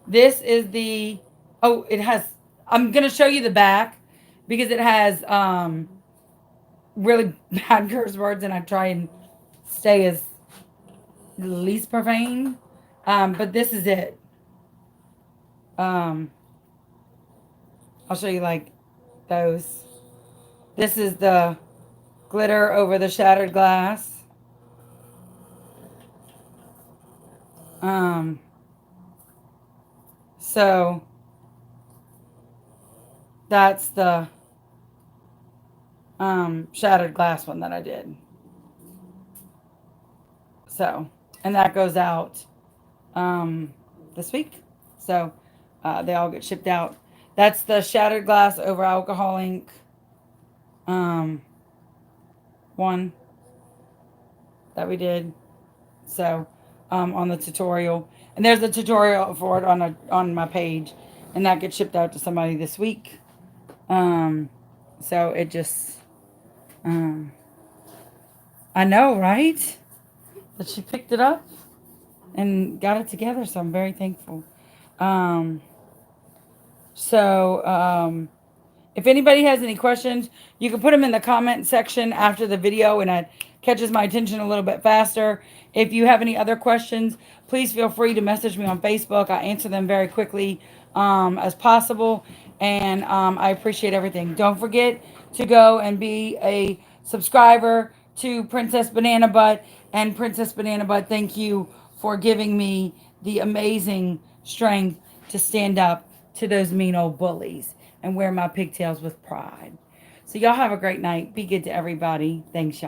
This is the, oh, it has, I'm going to show you the back, because it has really bad curse words, and I try and stay as least profane. But this is it. I'll show you like those. This is the glitter over the shattered glass. So that's the shattered glass one that I did. So, and that goes out this week. So they all get shipped out. That's the shattered glass over alcohol ink one that we did. So on the tutorial, and there's a tutorial for it on my page, and that gets shipped out to somebody this week. So it just I know, right? That she picked it up. and got it together. So I'm very thankful. So if anybody has any questions, you can put them in the comment section after the video, and it catches my attention a little bit faster. If you have any other questions, please feel free to message me on Facebook. I answer them very quickly as possible, and I appreciate everything. Don't forget to go and be a subscriber to Princess Banana Butt. And Princess Banana Butt, thank you for giving me the amazing strength to stand up to those mean old bullies and wear my pigtails with pride. So y'all have a great night. Be good to everybody. Thanks, y'all.